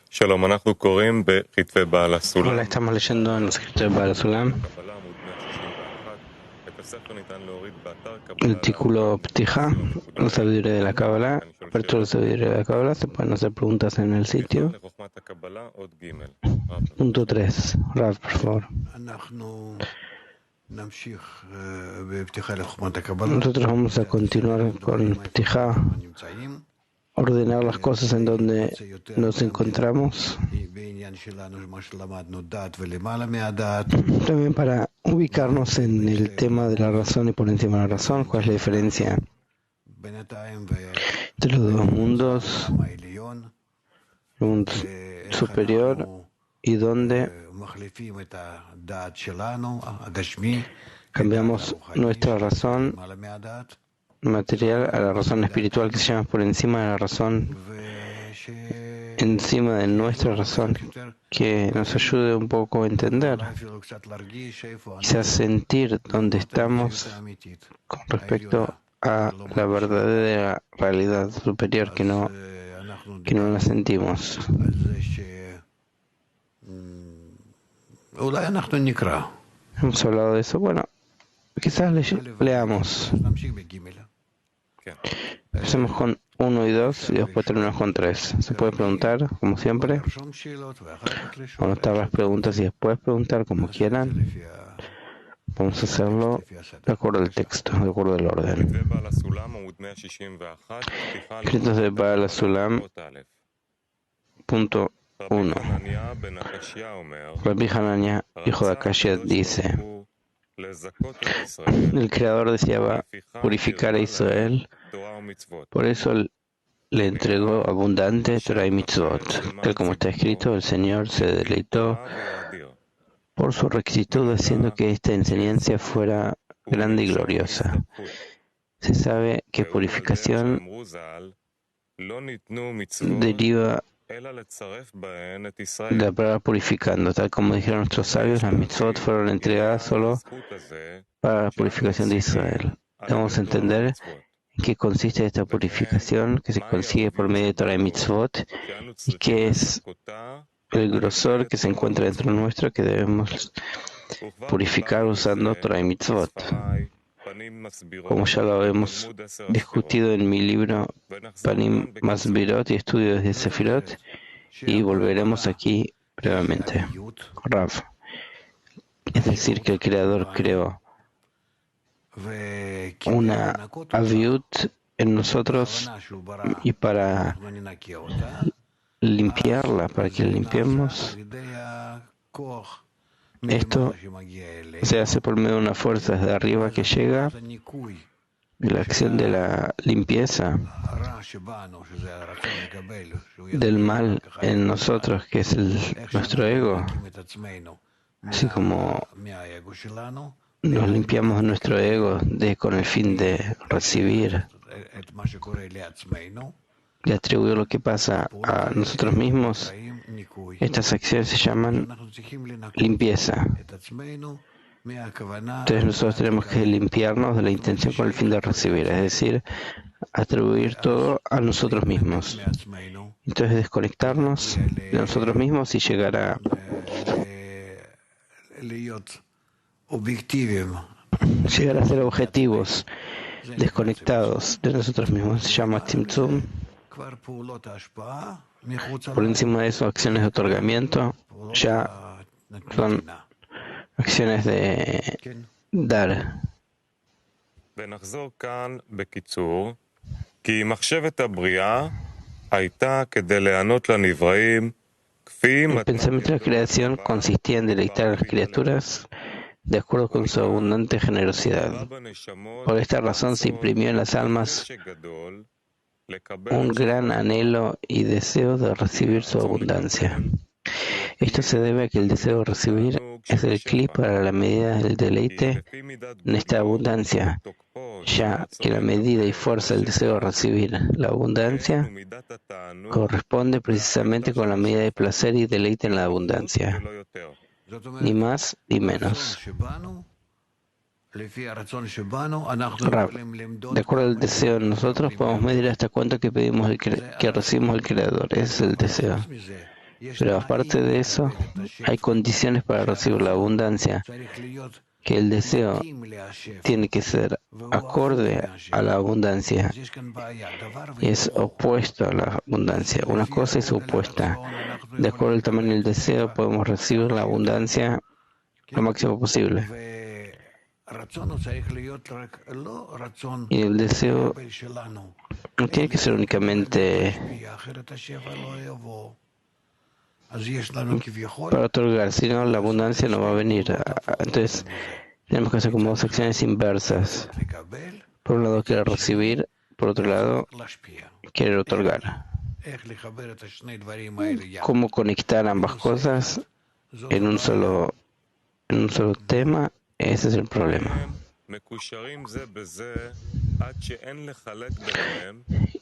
שלום, אנחנו קוראים בכתבי בעל Hola, הסולם. estamos leyendo en los escritos de Baal Sulam, קבלה עמוד 161. את הספר ניתן להוריד באתר el קבלה artículo לעמוד Ptija, la co/il. sabiduría de la Cábala, אפשר לשאול apertura de la שאלות. sabiduría de la Cábala, se pueden hacer preguntas en el פתיחה sitio. לחוכמת הקבלה, אות ג'. Punto בבקשה. 3, Rav, por favor. Nosotros vamos a continuar con Ptija, ordenar las cosas en donde nos encontramos, también para ubicarnos en el tema de la razón y por encima de la razón, cuál es la diferencia entre los dos mundos, el mundo superior y donde cambiamos nuestra razón material a la razón espiritual que se llama por encima de la razón, encima de nuestra razón, que nos ayude un poco a entender, quizás sentir dónde estamos con respecto a la verdadera realidad superior que no la sentimos. Hemos hablado de eso. Bueno, quizás leamos. Empecemos con 1 y 2 y después terminamos con 3. Se puede preguntar, como siempre, anotar las preguntas y después preguntar como quieran. Vamos a hacerlo de acuerdo al texto, de acuerdo al orden. כתבי בעל הסולם עמוד 161. פתיחה Escritos de Baal Sulam, אות א'. punto 1. רבי חנניה בן הקשיא אומר, Rabbi Hanania, hijo de רצה Akashiat, הקדוש dice: ברוך הוא לזכות את ישראל, el Creador deseaba לפיכך purificar a הרבה Israel, להם תורה ומצוות. por eso le entregó abundante Torah y Mitzvot. Tal como está escrito, el Señor se deleitó por su rectitud, haciendo que esta enseñanza fuera grande y gloriosa. Se sabe que purificación deriva de la palabra purificando. Tal como dijeron nuestros sabios, las mitzvot fueron entregadas solo para la purificación de Israel. Debemos entender en qué consiste esta purificación que se consigue por medio de Torah y mitzvot y qué es el grosor que se encuentra dentro nuestro que debemos purificar usando Torah y mitzvot. Como ya lo hemos discutido en mi libro Panim Masbirot y Estudios de Sefirot, y volveremos aquí brevemente. Rav, es decir, que el Creador creó una aviut en nosotros y para limpiarla, para que la limpiemos, esto se hace por medio de una fuerza desde arriba que llega, y la acción de la limpieza del mal en nosotros, que es nuestro ego, así como nos limpiamos de nuestro ego con el fin de recibir y atribuir lo que pasa a nosotros mismos. Estas acciones se llaman limpieza. Entonces nosotros tenemos que limpiarnos de la intención con el fin de recibir, es decir, atribuir todo a nosotros mismos. Entonces desconectarnos de nosotros mismos y llegar a ser objetivos, desconectados de nosotros mismos. Se llama Tzimtzum. Por encima de eso, acciones de otorgamiento ya son acciones de dar. ונחזור כאן בקיצור, כי מחשבת הבריאה הייתה כדי להיענות לנבראים כפי El pensamiento de la creación consistía en deleitar a las criaturas de acuerdo con su abundante generosidad. Por esta razón se imprimió en las almas un gran anhelo y deseo de recibir su abundancia. Esto se debe a que el deseo de recibir es el clip para la medida del deleite en esta abundancia, ya que la medida y fuerza del deseo de recibir la abundancia corresponde precisamente con la medida de placer y deleite en la abundancia, ni más ni menos. Rav, de acuerdo al deseo en nosotros podemos medir hasta cuánto que pedimos que recibimos el Creador. Ese es el deseo. Pero aparte de eso, hay condiciones para recibir la abundancia, que el deseo tiene que ser acorde a la abundancia y es opuesto a la abundancia. Una cosa es opuesta. De acuerdo al tamaño del deseo, podemos recibir la abundancia lo máximo posible. Y el deseo no tiene que ser únicamente para otorgar, sino la abundancia no va a venir. Entonces, tenemos que hacer como dos acciones inversas. Por un lado, querer recibir, por otro lado, querer otorgar. ¿Cómo conectar ambas cosas en un solo tema? Ese es el problema.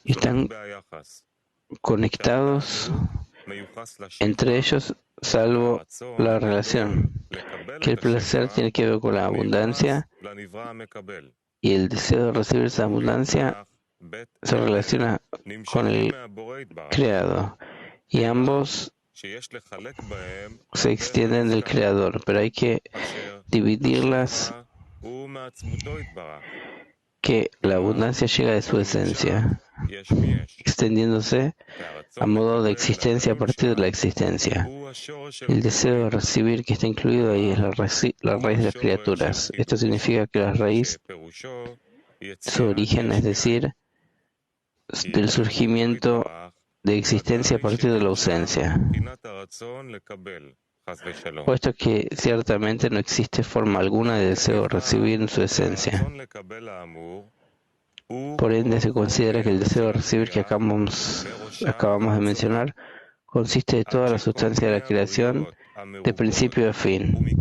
Están conectados entre ellos, salvo la relación, que el placer tiene que ver con la abundancia y el deseo de recibir esa abundancia se relaciona con el creado y ambos se extienden del creador, pero hay que dividirlas, que la abundancia llega de su esencia, extendiéndose a modo de existencia a partir de la existencia. El deseo de recibir que está incluido ahí es la raíz de las criaturas. Esto significa que la raíz, su origen, es decir, del surgimiento de existencia a partir de la ausencia. Puesto que ciertamente no existe forma alguna de deseo de recibir en su esencia. Por ende, se considera que el deseo de recibir que acabamos de mencionar consiste de toda la sustancia de la creación, de principio a fin.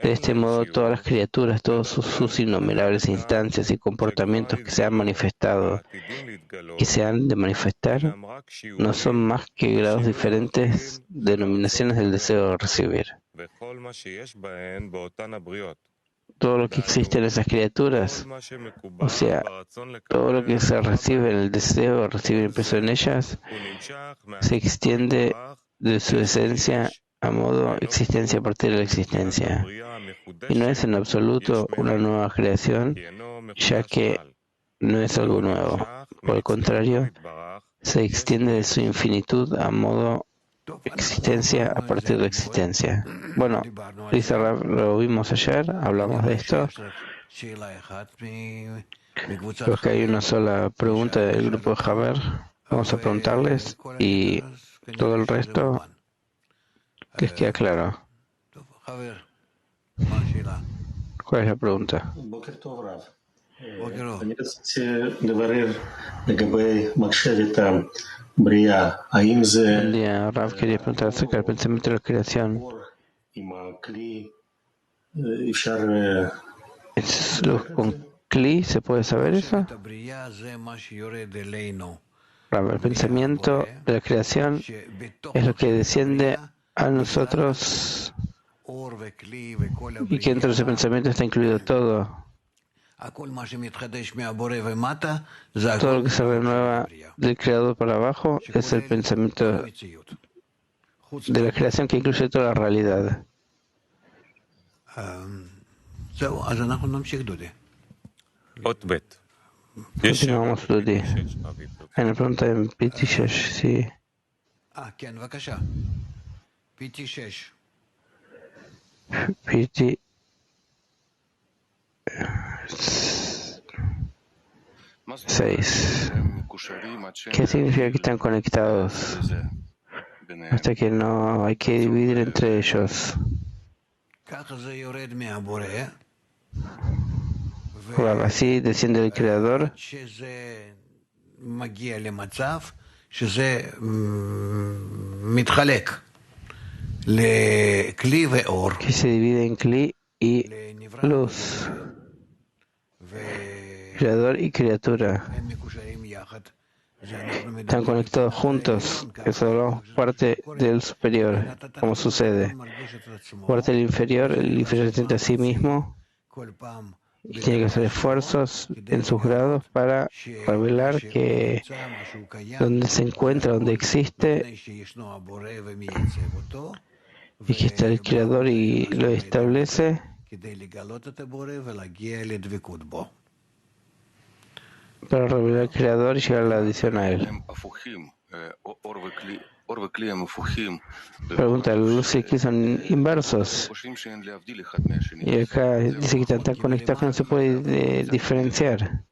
De este modo, todas las criaturas, todos sus innumerables instancias y comportamientos que se han manifestado, que se han de manifestar, no son más que grados diferentes, denominaciones del deseo de recibir. Todo lo que existe en esas criaturas, o sea, todo lo que se recibe en el deseo de recibir impreso en ellas, se extiende de su esencia a modo existencia a partir de la existencia. Y no es en absoluto una nueva creación, ya que no es algo nuevo. Por el contrario, se extiende de su infinitud a modo existencia a partir de existencia. Bueno, dice Rav, lo vimos ayer, hablamos de esto. Creo que hay una sola pregunta del grupo de Javer. Vamos a preguntarles y todo el resto les queda claro. ¿Cuál es la pregunta? אני רציתי לברר לגבי מחשבת הבריאה, האם זה Un día Rav quería preguntar acerca del pensamiento de la creación. עם הכלי אפשר ¿Con Kli se puede saber eso? Rav, el pensamiento de la creación es lo que desciende a nosotros y que dentro de ese pensamiento está incluido todo. Todo lo que se renueva del creador para abajo es el pensamiento de la creación que incluye toda la realidad. Continuamos, Dudi. Hay una pregunta en PT6, sí. PT 6. ¿Qué significa que están conectados? Hasta que no hay que dividir entre ellos. Así desciende el creador que se divide en Kli y luz, creador y criatura. Están conectados juntos, que son parte del superior, como sucede. Parte del inferior, el inferior se siente a sí mismo y tiene que hacer esfuerzos en sus grados para revelar que donde se encuentra, donde existe, y que está el Creador y lo establece para revelar al Creador y llegar a la adición a Él. Pregunta, la luz y el Ki son inversos. Y acá dice que están tan conectados que no se puede diferenciar.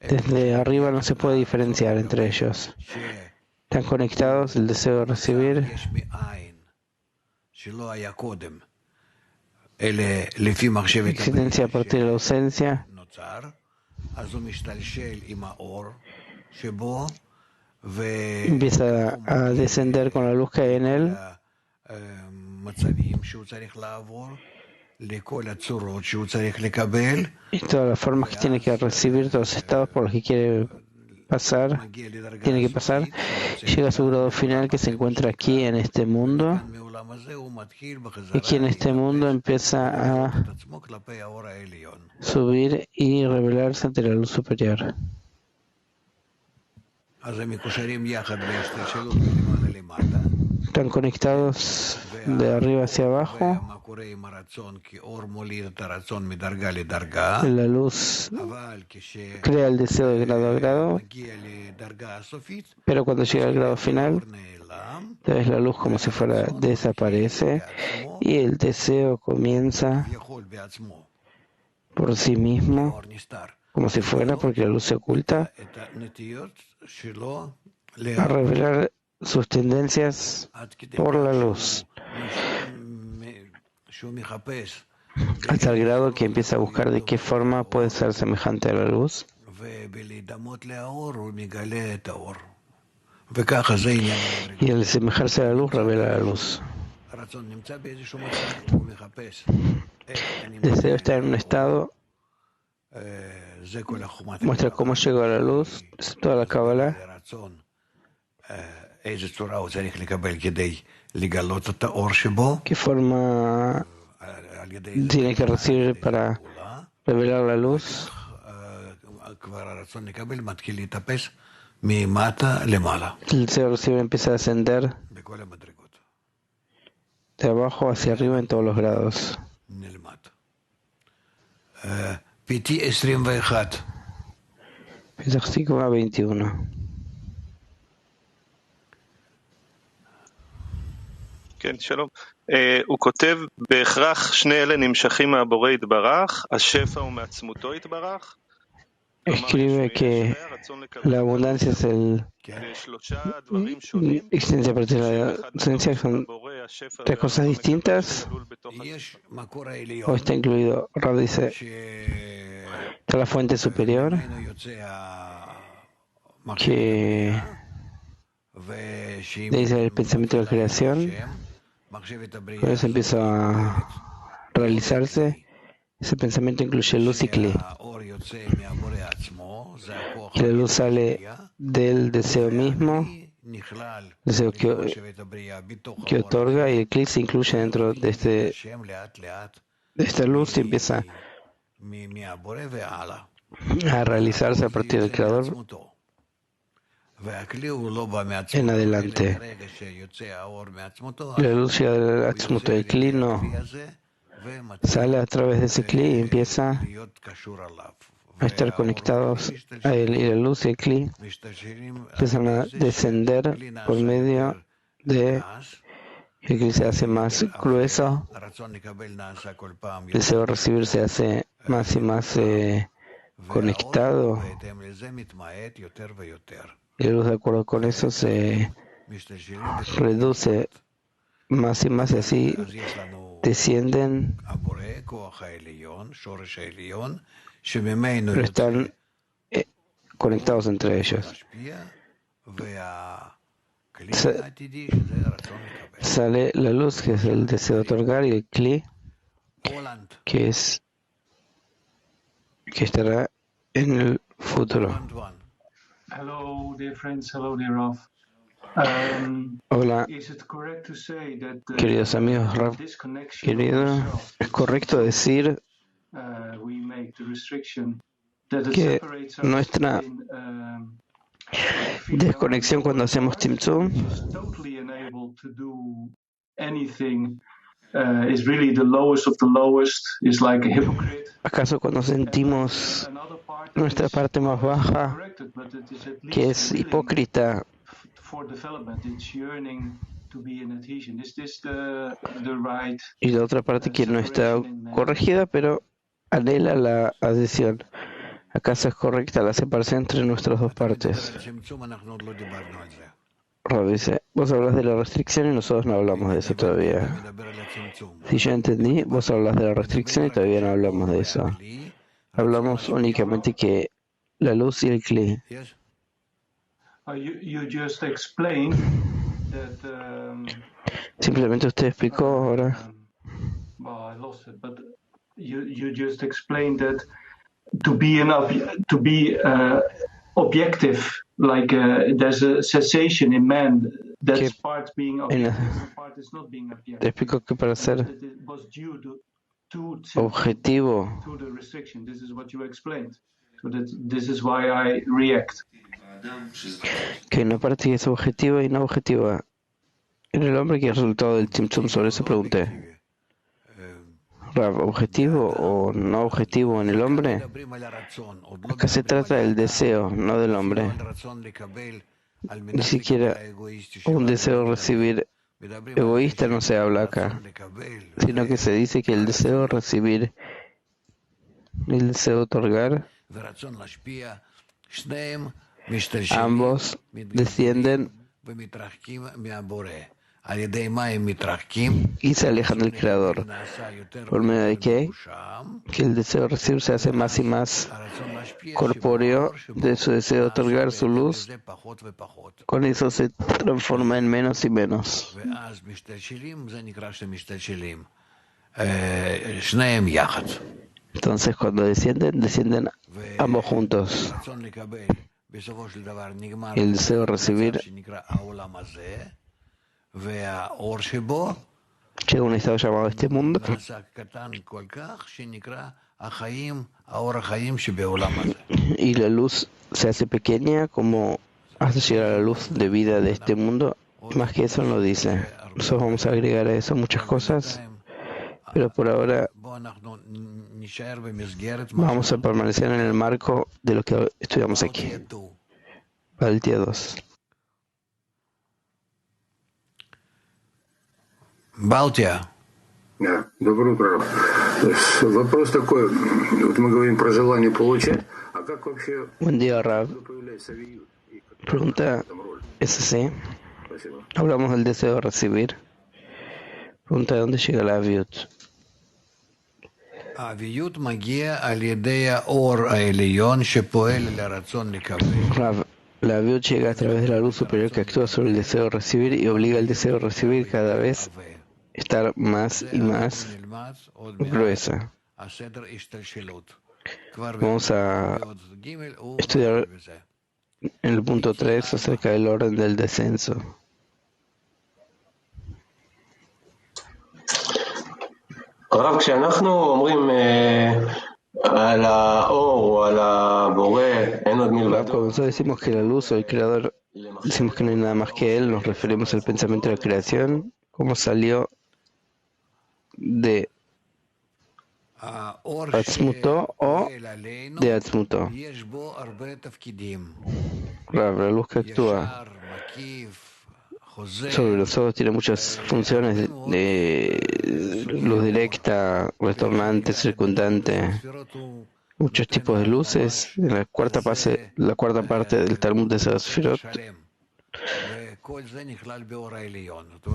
Desde arriba no se puede diferenciar entre ellos. Están conectados, el deseo de recibir existencia a partir de la ausencia, empieza a descender con la luz que hay en él y todas las formas que tiene que recibir, todos los estados por los que quiere pasar, tiene que pasar, llega a su grado final que se encuentra aquí en este mundo, y aquí en este mundo empieza a subir y revelarse ante la luz superior. Están conectados de arriba hacia abajo. La luz crea el deseo de grado a grado, pero cuando llega al grado final, entonces la luz como si fuera desaparece y el deseo comienza por sí mismo, como si fuera, porque la luz se oculta, a revelar sus tendencias por la luz, hasta el grado que empieza a buscar de qué forma puede ser semejante a la luz. Y al asemejarse a la luz, revela la luz. El deseo está en un estado, muestra cómo llegó a la luz, es toda la Kabbalah. ¿Qué forma tiene que recibir para revelar la luz? El deseo recibe empieza a ascender de abajo hacia arriba en todos los grados. Pesach 21. כן, שלום. הוא כותב, בהכרח שני אלה נמשכים מהבורא יתברך, השפע הוא מעצמותו יתברך. Escribe que la abundancia es el existencia a partir de la ausencia, son tres cosas distintas, o está incluido. Rab dice, está la fuente superior que dice el pensamiento de la creación, con eso empieza a realizarse. Ese pensamiento incluye luz y Kli. Y la luz sale del deseo mismo, deseo que otorga, y el Kli se incluye dentro de esta luz y empieza a realizarse a partir del Creador en adelante. La luz llega del Atzmut, el Kli no. Sale a través de ese Kli y empieza a estar conectados a él, y la luz y el Kli empiezan a descender por medio de el Kli se hace más grueso, el deseo de recibir se hace más y más conectado, y la luz de acuerdo con eso se reduce más y más, y así descienden, pero están conectados entre ellos. Sale la luz, que es el deseo de otorgar, y el Kli, que estará en el futuro. Hello, dear friends. Hello, dear Rav. Hola, queridos amigos, Rav, querido, ¿es correcto decir que nuestra desconexión cuando hacemos Tzimtzum acaso cuando sentimos nuestra parte más baja, que es hipócrita, y la otra parte que no está corregida, pero anhela la adhesión? ¿Acaso es correcta la separación entre nuestras dos partes? Rav dice, vos hablas de la restricción y nosotros no hablamos de eso todavía. Si yo entendí, vos hablas de la restricción y todavía no hablamos de eso. Hablamos únicamente que la luz y el Kli. Simplemente usted explicó ahora objective, like there's a cessation in man. That's part being objective, part is not being objective. Te explico que para ser It was due to objetivo, the restriction. This is what you explained. So this is why I react. que hay una parte que es objetiva y no objetiva. En el hombre, que es resultado del Tzimtzum, sobre eso pregunté. Rav, ¿objetivo o no objetivo en el hombre? Acá se trata del deseo, no del hombre. Ni siquiera un deseo de recibir egoísta no se habla acá, sino que se dice que el deseo de recibir y el deseo de otorgar, ambos descienden y se alejan del Creador. ¿Por medio de qué? Que el deseo de recibir se hace más y más corpóreo de su deseo de otorgar su luz. Con eso se transforma en menos y menos. Entonces, cuando descienden ambos juntos. El deseo de recibir llega a un estado llamado este mundo, y la luz se hace pequeña como hasta llegar a la luz de vida de este mundo. Más que eso no dice. Nosotros vamos a agregar a eso muchas cosas, pero por ahora vamos a permanecer en el marco de lo que estudiamos aquí. Baltia 2. Балтия. Да, доброе утро. Вопрос такой. Вот мы говорим про желание получать, а как вообще Buen día, Rav. Pregunta es así. Hablamos del deseo de recibir. Pregunta de dónde llega la aviut. Rav, la aviut llega a través de la luz superior que actúa sobre el deseo de recibir y obliga al deseo de recibir cada vez estar más y más gruesa. Vamos a estudiar en el punto 3 acerca del orden del descenso. הרב, כשאנחנו אומרים על האור או על הבורא, אין עוד מלבדו. Cuando nosotros decimos que la luz o el creador, decimos que no hay nada más que él, nos referimos al pensamiento de la creación, cómo salió de Atzmuto o de Atzmuto. La luz que actúa sobre nosotros tiene muchas funciones de luz directa, retornante, circundante, muchos tipos de luces. En la cuarta parte del Talmud de Sefirot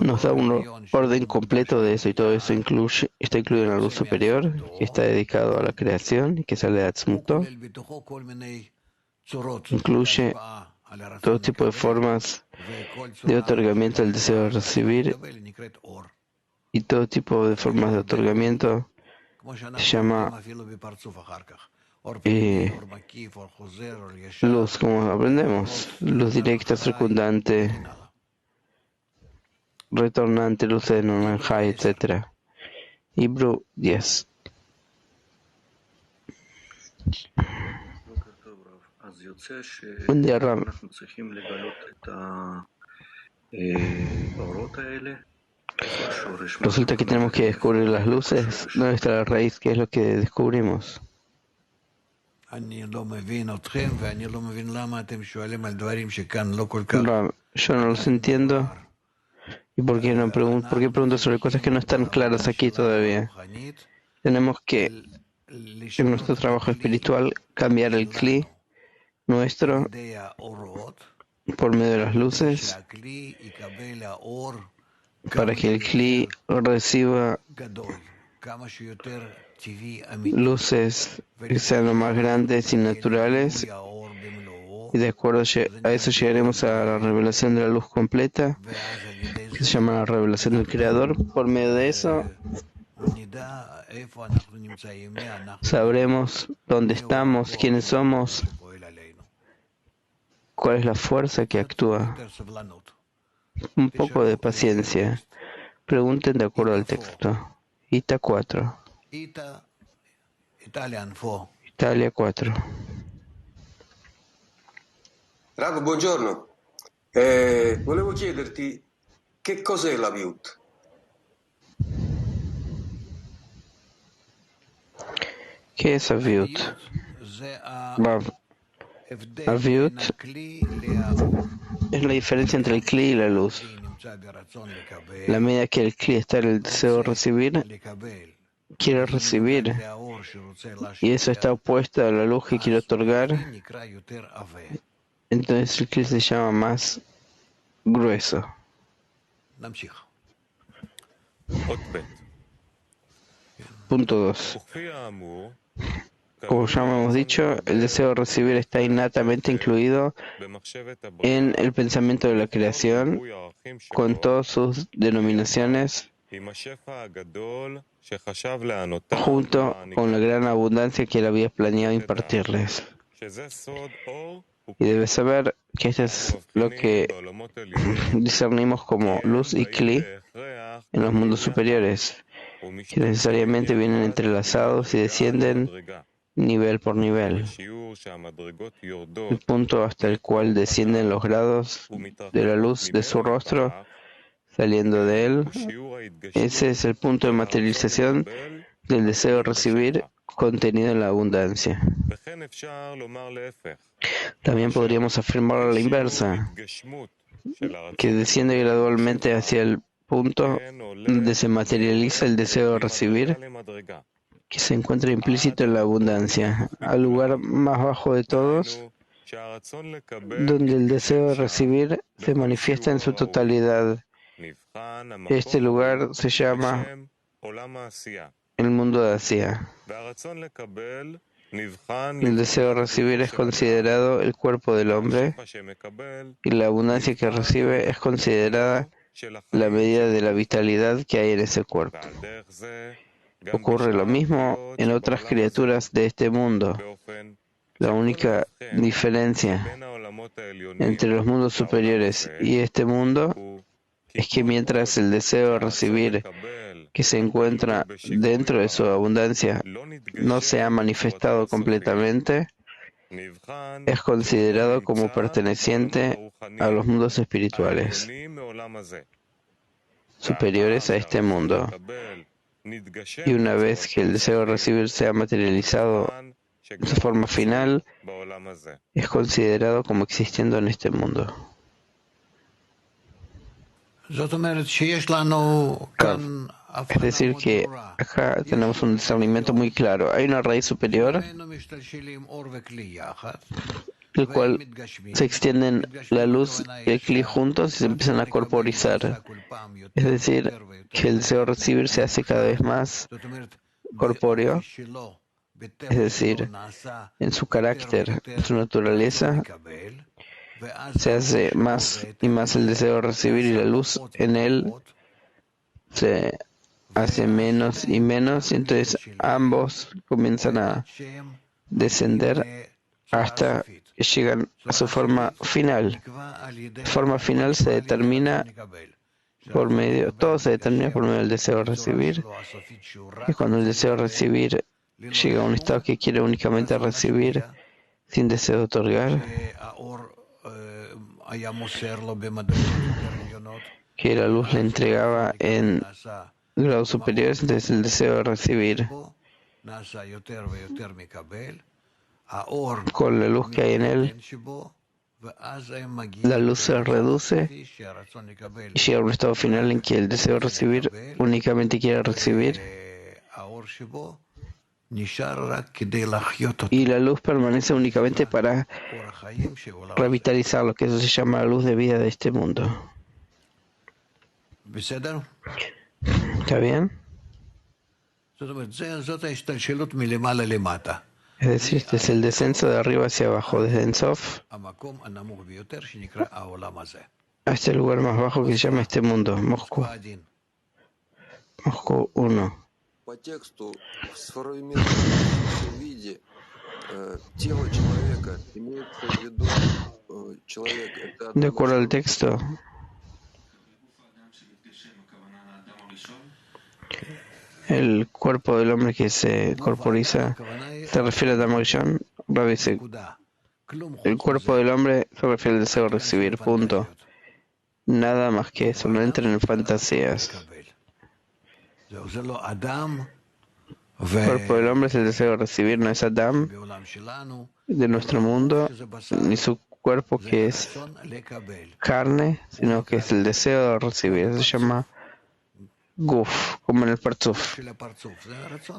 nos da un orden completo de eso, y todo eso está incluido en la luz superior, que está dedicado a la creación y que sale de Atzmuto. Incluye todo tipo de formas de otorgamiento del deseo de recibir, y todo tipo de formas de otorgamiento se llama luz, como aprendemos, luz directa, circundante, retornante, luces de Nurmanjai, etc. Hebrew 10. Buen día, Ram. Resulta que tenemos que descubrir las luces. ¿Dónde está la raíz? ¿Qué es lo que descubrimos? Ram, yo no los entiendo. ¿Y por qué pregunto sobre cosas que no están claras aquí todavía? Tenemos que, en nuestro trabajo espiritual, cambiar el Kli nuestro por medio de las luces para que el Kli reciba luces que sean lo más grandes y naturales, y de acuerdo a eso llegaremos a la revelación de la luz completa, que se llama la revelación del Creador. Por medio de eso sabremos dónde estamos, quiénes somos, cuál es la fuerza que actúa. Un poco de paciencia. Pregunten de acuerdo al texto. Ita 4. Italia 4. Rav, buongiorno. Volevo chiederti che cos'è la Viut? ¿Qué es Aviut? Aviut es la diferencia entre el Kli y la luz. La medida que el Kli está en el deseo de recibir, quiere recibir, y eso está opuesto a la luz que quiere otorgar, entonces el Kli se llama más grueso. Punto 2. Como ya hemos dicho, el deseo de recibir está innatamente incluido en el pensamiento de la creación, con todas sus denominaciones, junto con la gran abundancia que él había planeado impartirles. Y debes saber que esto es lo que discernimos como luz y Kli en los mundos superiores, que necesariamente vienen entrelazados y descienden nivel por nivel. El punto hasta el cual descienden los grados de la luz de su rostro, saliendo de él, ese es el punto de materialización del deseo de recibir contenido en la abundancia. También podríamos afirmar a la inversa, que desciende gradualmente hacia el punto donde se materializa el deseo de recibir, que se encuentra implícito en la abundancia, al lugar más bajo de todos, donde el deseo de recibir se manifiesta en su totalidad. Este lugar se llama el mundo de Asia. El deseo de recibir es considerado el cuerpo del hombre, y la abundancia que recibe es considerada la medida de la vitalidad que hay en ese cuerpo. Ocurre lo mismo en otras criaturas de este mundo. La única diferencia entre los mundos superiores y este mundo es que mientras el deseo de recibir que se encuentra dentro de su abundancia no se ha manifestado completamente, es considerado como perteneciente a los mundos espirituales superiores a este mundo. Y una vez que el deseo de recibir se ha materializado en su forma final, es considerado como existiendo en este mundo. Es decir, que acá tenemos un discernimiento muy claro. Hay una raíz superior, el cual se extienden la luz y el Kli juntos y se empiezan a corporizar. Es decir, que el deseo de recibir se hace cada vez más corpóreo, es decir, en su carácter, en su naturaleza, se hace más y más el deseo de recibir, y la luz en él se hace menos y menos, y entonces ambos comienzan a descender hasta que llegan a su forma final. La forma final se determina por medio, todo se determina por medio del deseo de recibir, y cuando el deseo de recibir llega a un estado que quiere únicamente recibir sin deseo de otorgar, que la luz le entregaba en grados superiores, entonces el deseo de recibir con la luz que hay en él, la luz se reduce y llega a un estado final en que el deseo de recibir únicamente quiere recibir y la luz permanece únicamente para revitalizar lo que eso se llama la luz de vida de este mundo. ¿Está bien? Es decir, este es el descenso de arriba hacia abajo, desde Ensof a este lugar más bajo que se llama este mundo, Moscú. Moscú 1. По тексту в сформированном виде тело человека имеется в виду человек это De acuerdo al texto, el cuerpo del hombre que se corporiza se refiere a Adam Rishon. Rabbi dice, el cuerpo del hombre se refiere al deseo de recibir, punto. Nada más que eso, no entren en fantasías. El cuerpo del hombre es el deseo de recibir, no es Adam de nuestro mundo, ni su cuerpo que es carne, sino que es el deseo de recibir. Eso se llama Guf, como en el Parzuf.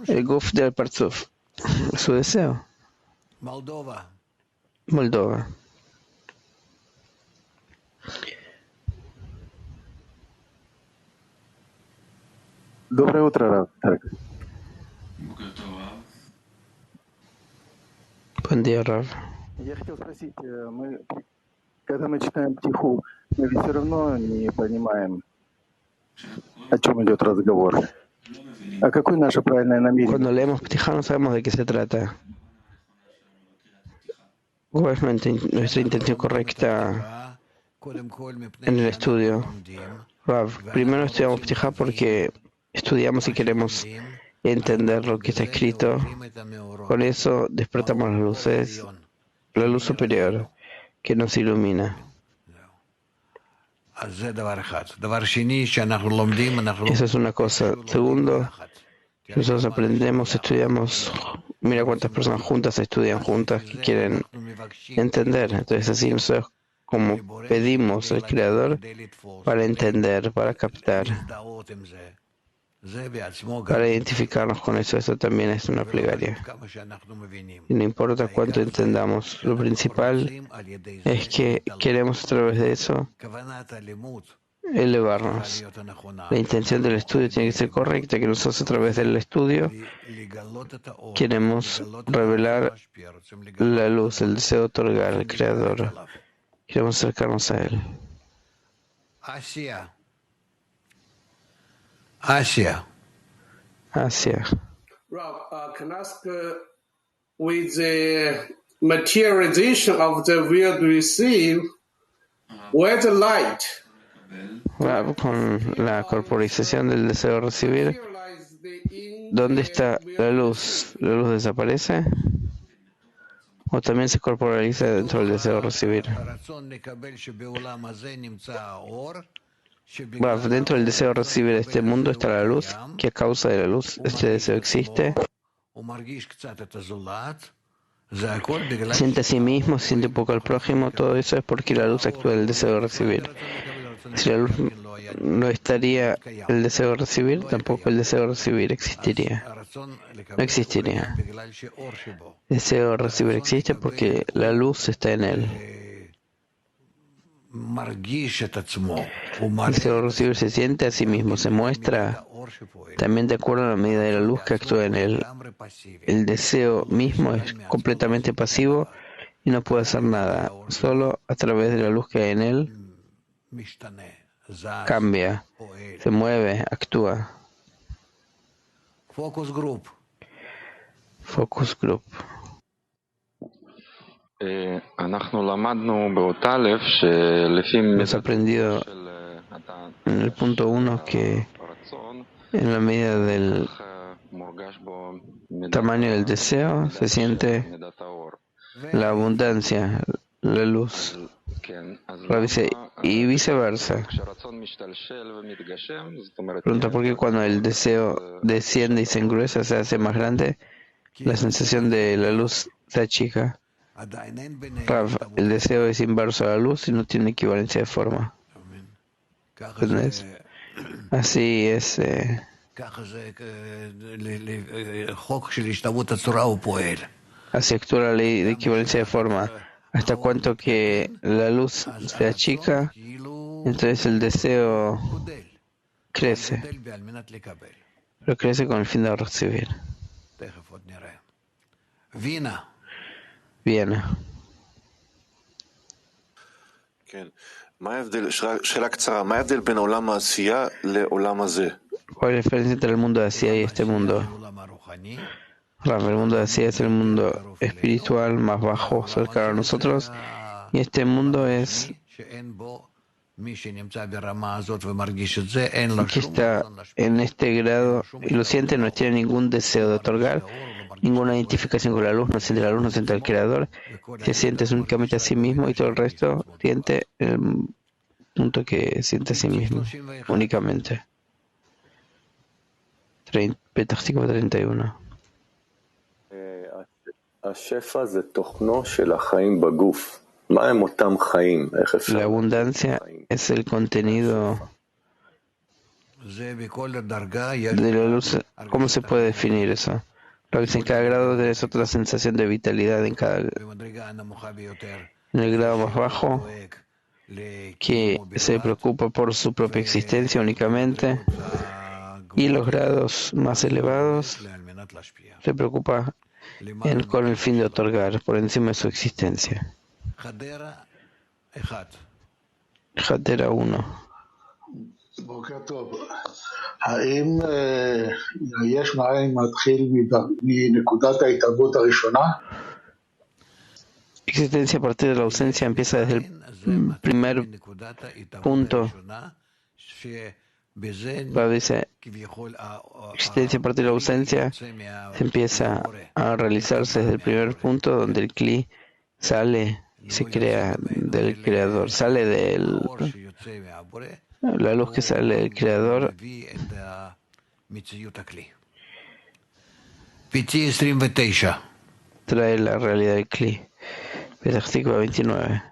El Guf del Parzuf, su deseo. Moldova. Доброе утро, Рав. Buen día, Rav. Я хотел спросить, когда мы читаем Птиху, мы ведь все равно не понимаем, о чем идет разговор. А какое наше правильное намерение? Cuando leemos Ptijá no sabemos de qué se trata. ¿Cuál es nuestra intención correcta en el estudio? Rav, primero estudiamos Ptijá porque estudiamos y queremos entender lo que está escrito. Con eso despertamos las luces, la luz superior que nos ilumina. Esa es una cosa. Segundo, nosotros aprendemos, estudiamos. Mira cuántas personas juntas estudian juntas que quieren entender. Entonces así nosotros como pedimos al Creador para entender, para captar, para identificarnos con eso. Eso también es una plegaria. Y no importa cuánto entendamos, lo principal es que queremos a través de eso elevarnos. La intención del estudio tiene que ser correcta, que nosotros a través del estudio queremos revelar la luz, el deseo de otorgar al Creador. Queremos acercarnos a Él. Asia. Rob, can I ask, with the materialization of the world receive, where the light? Con la corporización del deseo de recibir, ¿dónde está la luz? ¿La luz desaparece? ¿O también se corporaliza dentro del deseo de recibir? Dentro del deseo de recibir de este mundo está la luz, que a causa de la luz este deseo existe. Siente a sí mismo, siente un poco al prójimo, todo eso es porque la luz actúa en el deseo de recibir. Si la luz no estaría el deseo de recibir, tampoco el deseo de recibir existiría. No existiría. El deseo de recibir existe porque la luz está en él. El deseo de recibir se siente a sí mismo, se muestra también de acuerdo a la medida de la luz que actúa en él. El deseo mismo es completamente pasivo y no puede hacer nada. Solo a través de la luz que hay en él cambia, se mueve, actúa. Focus Group. Hemos aprendido en el punto 1 que en la medida del tamaño del deseo se siente la abundancia, la luz. Dice, y viceversa. Pregunta por qué cuando el deseo desciende y se engruesa, se hace más grande, la sensación de la luz se achica. Rav, el deseo es inverso a la luz y no tiene equivalencia de forma. ¿Entendés? Así es. Así actúa la ley de equivalencia de forma. Hasta cuanto que la luz se achica, entonces el deseo crece. Pero crece con el fin de recibir. Viena. ¿Cuál es la diferencia entre el mundo de Asiya y este mundo? El mundo de Asiya es el mundo espiritual más bajo, cercano a nosotros, y este mundo es que está en este grado y lo siente, no tiene ningún deseo de otorgar, ninguna identificación con la luz, no siente la luz, no siente al Creador, se siente únicamente a sí mismo y todo el resto siente el punto que siente a sí mismo, únicamente. Petach Tikva 31. La abundancia es el contenido de la luz. ¿Cómo se puede definir eso? En cada grado tienes otra sensación de vitalidad en el grado más bajo, que se preocupa por su propia existencia únicamente, y los grados más elevados se preocupa con el fin de otorgar por encima de su existencia. Hadera 1. Existencia a partir de la ausencia empieza desde el primer punto. Dice, existencia a partir de la ausencia se empieza a realizarse desde el primer punto donde el Kli sale y se crea del Creador, sale de la luz que sale del Creador. Trae la realidad del Kli. Petach Tikva 29.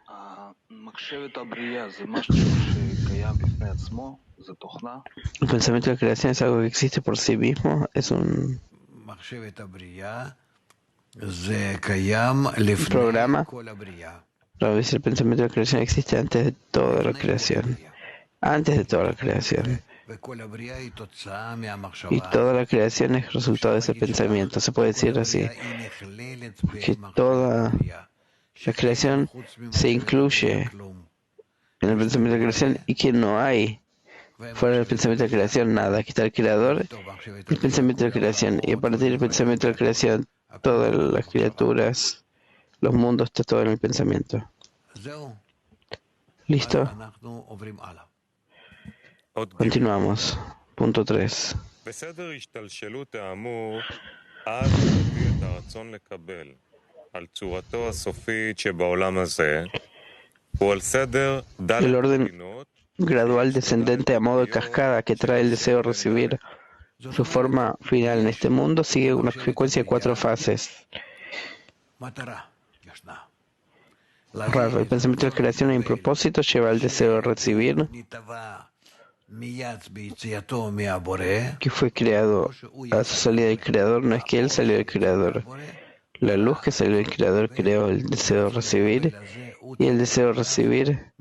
El pensamiento de creación es algo que existe por sí mismo, es un programa. El pensamiento de creación existe antes de toda la creación. Antes de toda la creación. Y toda la creación es resultado de ese pensamiento. Se puede decir así. Que toda la creación se incluye en el pensamiento de creación y que no hay fuera del pensamiento de creación nada. Aquí está el Creador, el pensamiento de creación. Y a partir del pensamiento de creación, todas las criaturas, los mundos, está todo en el pensamiento. ¿Listo? Continuamos. Punto 3. El orden gradual descendente a modo de cascada que trae el deseo de recibir su forma final en este mundo sigue una frecuencia de 4 fases. El pensamiento de creación en propósito lleva al deseo de recibir, que fue creado a su salida del Creador. No es que él salió del Creador. La luz que salió del Creador creó el deseo de recibir, y el deseo de recibir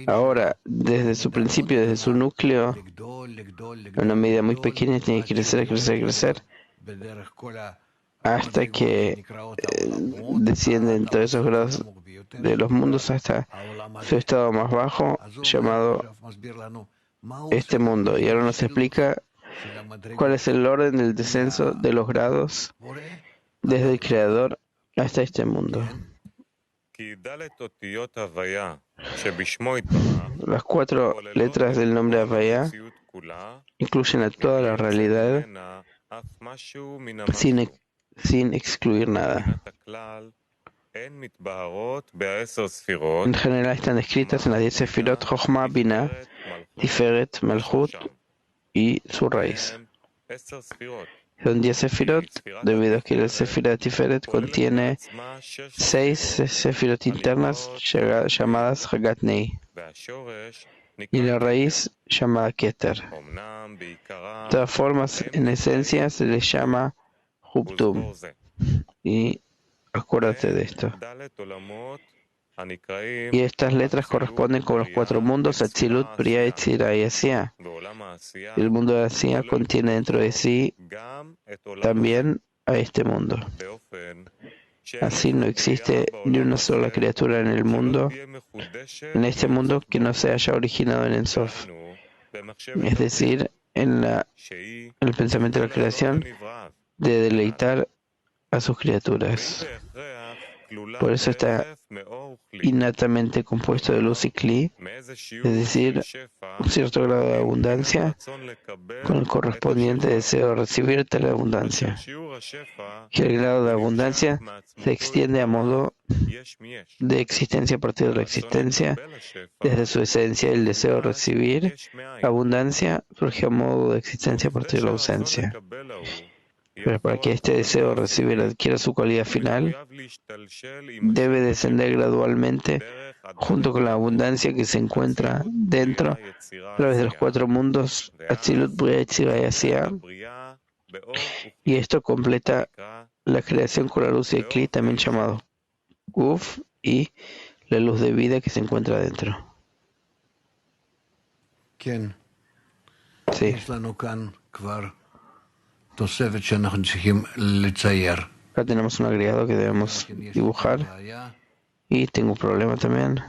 ahora, desde su principio, desde su núcleo, en una medida muy pequeña, tiene que crecer, crecer, crecer, hasta que descienden todos esos grados de los mundos hasta su estado más bajo, llamado este mundo. Y ahora nos explica cuál es el orden del descenso de los grados desde el Creador hasta este mundo. Las 4 letras del nombre Havaya incluyen a toda la realidad sin excluir nada. En general están descritas en las 10 Sefirot, Chochmah, Binah, Tiferet, Malchut y su raíz. Son 10 Sefirot, debido a que la Sefirot Tiferet contiene 6 Sefirot internas llamadas Hagat Nei y la raíz llamada Keter. De todas formas, en esencia se les llama Hubtum. Y acuérdate de esto. Y estas letras corresponden con los 4 mundos, Atzilut, Briah, Yetzirah y Asiá. El mundo de Asiá contiene dentro de sí también a este mundo. Así no existe ni una sola criatura en el mundo, en este mundo, que no se haya originado en Ensof. Es decir, en el pensamiento de la creación, de deleitar a sus criaturas. Por eso está innatamente compuesto de luz y Kli, es decir, un cierto grado de abundancia con el correspondiente deseo de recibir tal abundancia. Que el grado de abundancia se extiende a modo de existencia a partir de la existencia, desde su esencia. El deseo de recibir abundancia surge a modo de existencia a partir de la ausencia. Pero para que este deseo de recibir adquiera su cualidad final, debe descender gradualmente junto con la abundancia que se encuentra dentro a través de los 4 mundos, Atzilut, Briah, Yetzirah y Asiá, y esto completa la creación con la luz y el Kli, también llamado Guf, y la luz de vida que se encuentra dentro. Sí. Acá tenemos un agregado que debemos dibujar. Y tengo un problema también.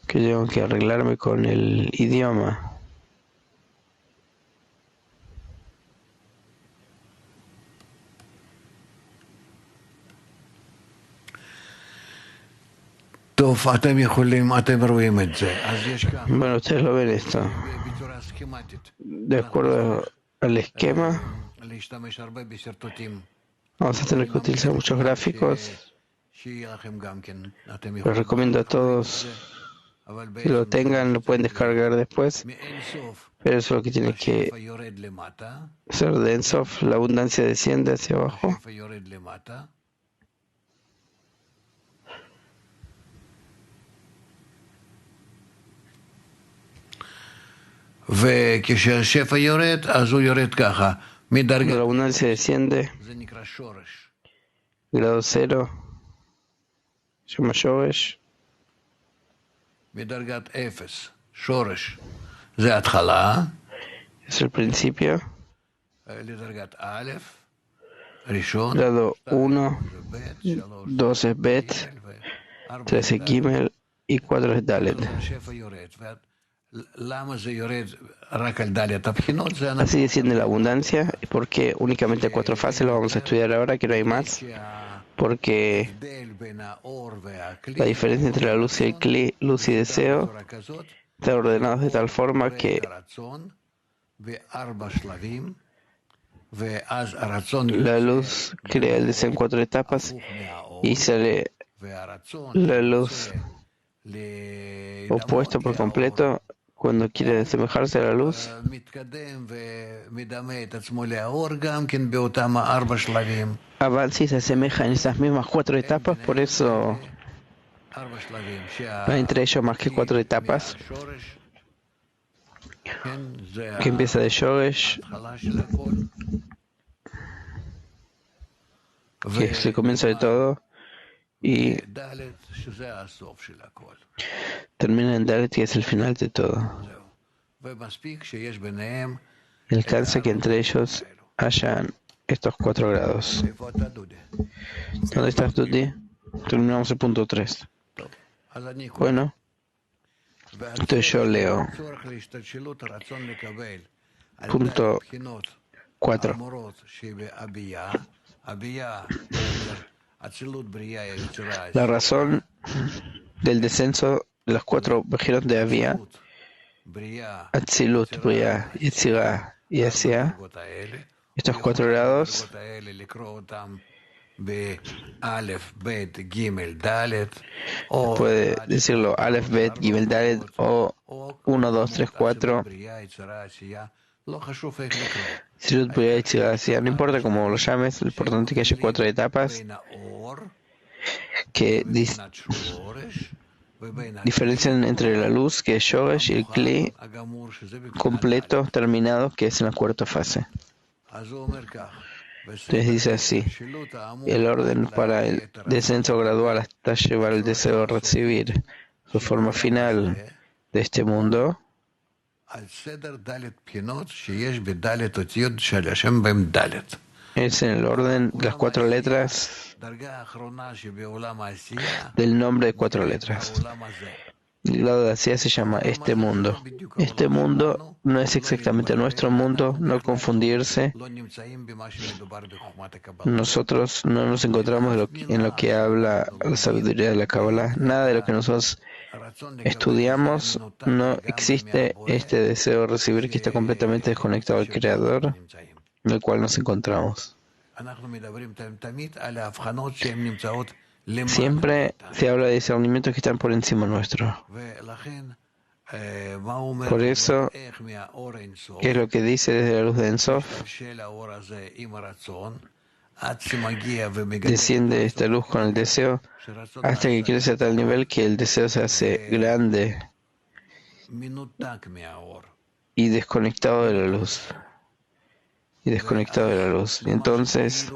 Que tengo que arreglarme con el idioma. Bueno, ustedes lo ven esto. De acuerdo al esquema, vamos a tener que utilizar muchos gráficos. Les recomiendo a todos que lo tengan, lo pueden descargar después. Pero eso es lo que tiene que ser de Ensof. La abundancia desciende hacia abajo. Cuando la abundancia desciende, grado 0, se llama Shoresh. Es el principio. Grado 1, 2 es Bet, 3 es Gimel y 4 es Dalet. Así desciende la abundancia, porque únicamente 4 fases lo vamos a estudiar ahora, que no hay más, porque la diferencia entre la luz y el Kli, luz y deseo, están ordenados de tal forma que la luz crea el deseo en 4 etapas y sale la luz opuesta por completo cuando quiere asemejarse a la luz. Avanza y se asemeja en esas mismas 4 etapas, por eso no hay entre ellos más que 4 etapas, que empieza de Shoresh, que es el comienzo de todo, y termina en Dalet, que es el final de todo. Y alcanza que entre ellos hayan estos 4 grados. ¿Dónde estás, Dudi? Terminamos el punto 3. Bueno, entonces yo leo punto 4. La razón del descenso de los 4 Bejirot de Avia, Atzilut, Briah, Yetzirah y Asiá, estos 4 grados, puede decirlo Aleph, Bet, Gimel, Dalet o 1, 2, 3, 4. Atzilut, Briah, Yetzirah, Asiá, no importa cómo lo llames, lo importante es que haya 4 etapas que diferencian entre la luz, que es Shoresh, y el Kli completo, terminado, que es en la 4ª fase. Entonces dice así: el orden para el descenso gradual hasta llevar el deseo a recibir su forma final de este mundo es en el orden de las 4 letras del nombre de 4 letras. El grado de Asiá se llama este mundo. Este mundo no es exactamente nuestro mundo, no confundirse. Nosotros no nos encontramos en lo que habla la sabiduría de la Kabbalah. Nada de lo que nosotros estudiamos no existe este deseo de recibir que está completamente desconectado del Creador en el cual nos encontramos. Siempre se habla de discernimientos que están por encima nuestro. Por eso, ¿qué es lo que dice desde la luz de Ensof? Desciende esta luz con el deseo hasta que crece a tal nivel que el deseo se hace grande y desconectado de la luz. Y entonces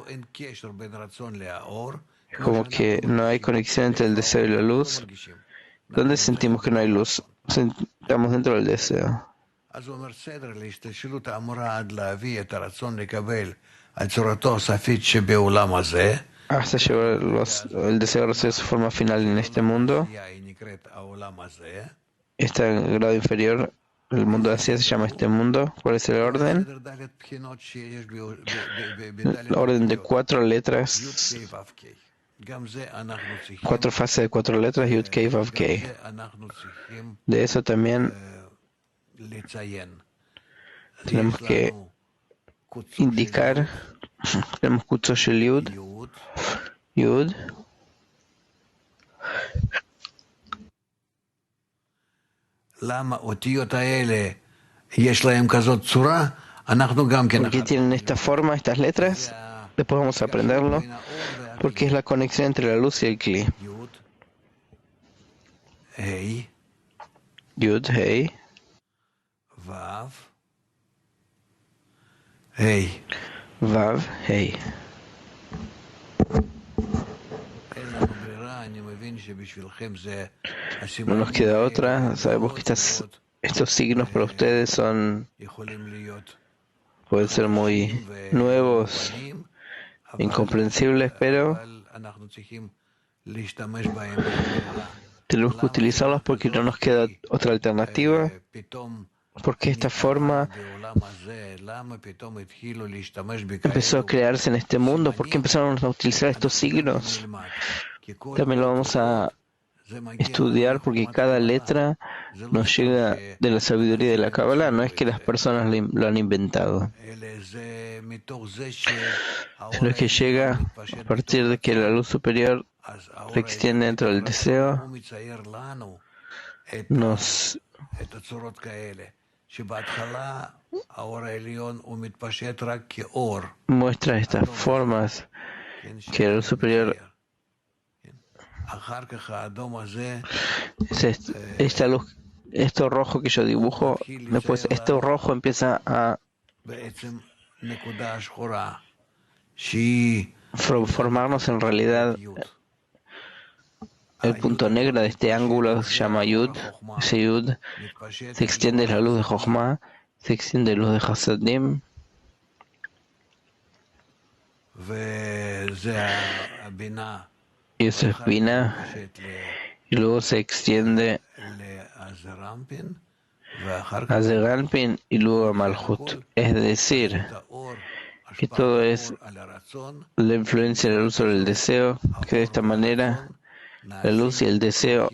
es como que no hay conexión entre el deseo y la luz. ¿Dónde sentimos que no hay luz? Estamos dentro del deseo. Hasta llevar el deseo a recibir su forma final en este mundo. Este grado inferior, el mundo de Asia, se llama este mundo. ¿Cuál es el orden? El orden de 4 letras. 4 fases de 4 letras, Yud Kei Vav Kei. De eso también tenemos que indicar, tenemos Kutzo Shel Yud, ¿por qué tienen esta forma, estas letras? Después vamos a aprenderlo, porque es la conexión entre la luz y el Kli. Yud, Hei, Vav, Hei. No nos queda otra. Sabemos que estos signos para ustedes pueden ser muy nuevos, incomprensibles, pero tenemos que utilizarlos porque no nos queda otra alternativa. Porque esta forma empezó a crearse en este mundo. ¿Por qué empezaron a utilizar estos signos? También lo vamos a estudiar porque cada letra nos llega de la sabiduría de la Kabbalah. No es que las personas lo han inventado, sino que llega a partir de que la luz superior se extiende dentro del deseo, nos muestra estas formas que la luz superior es esta luz, esto rojo que yo dibujo. Después esto rojo empieza a formarnos en realidad. El punto negro de este ángulo se llama Yud. Ese Yud se extiende la luz de Jochma, se extiende la luz de Hasadim. y su espina, y luego se extiende a Zeranpin y luego a Malhut. Es decir, que todo es la influencia de la luz sobre el deseo, que de esta manera la luz y el deseo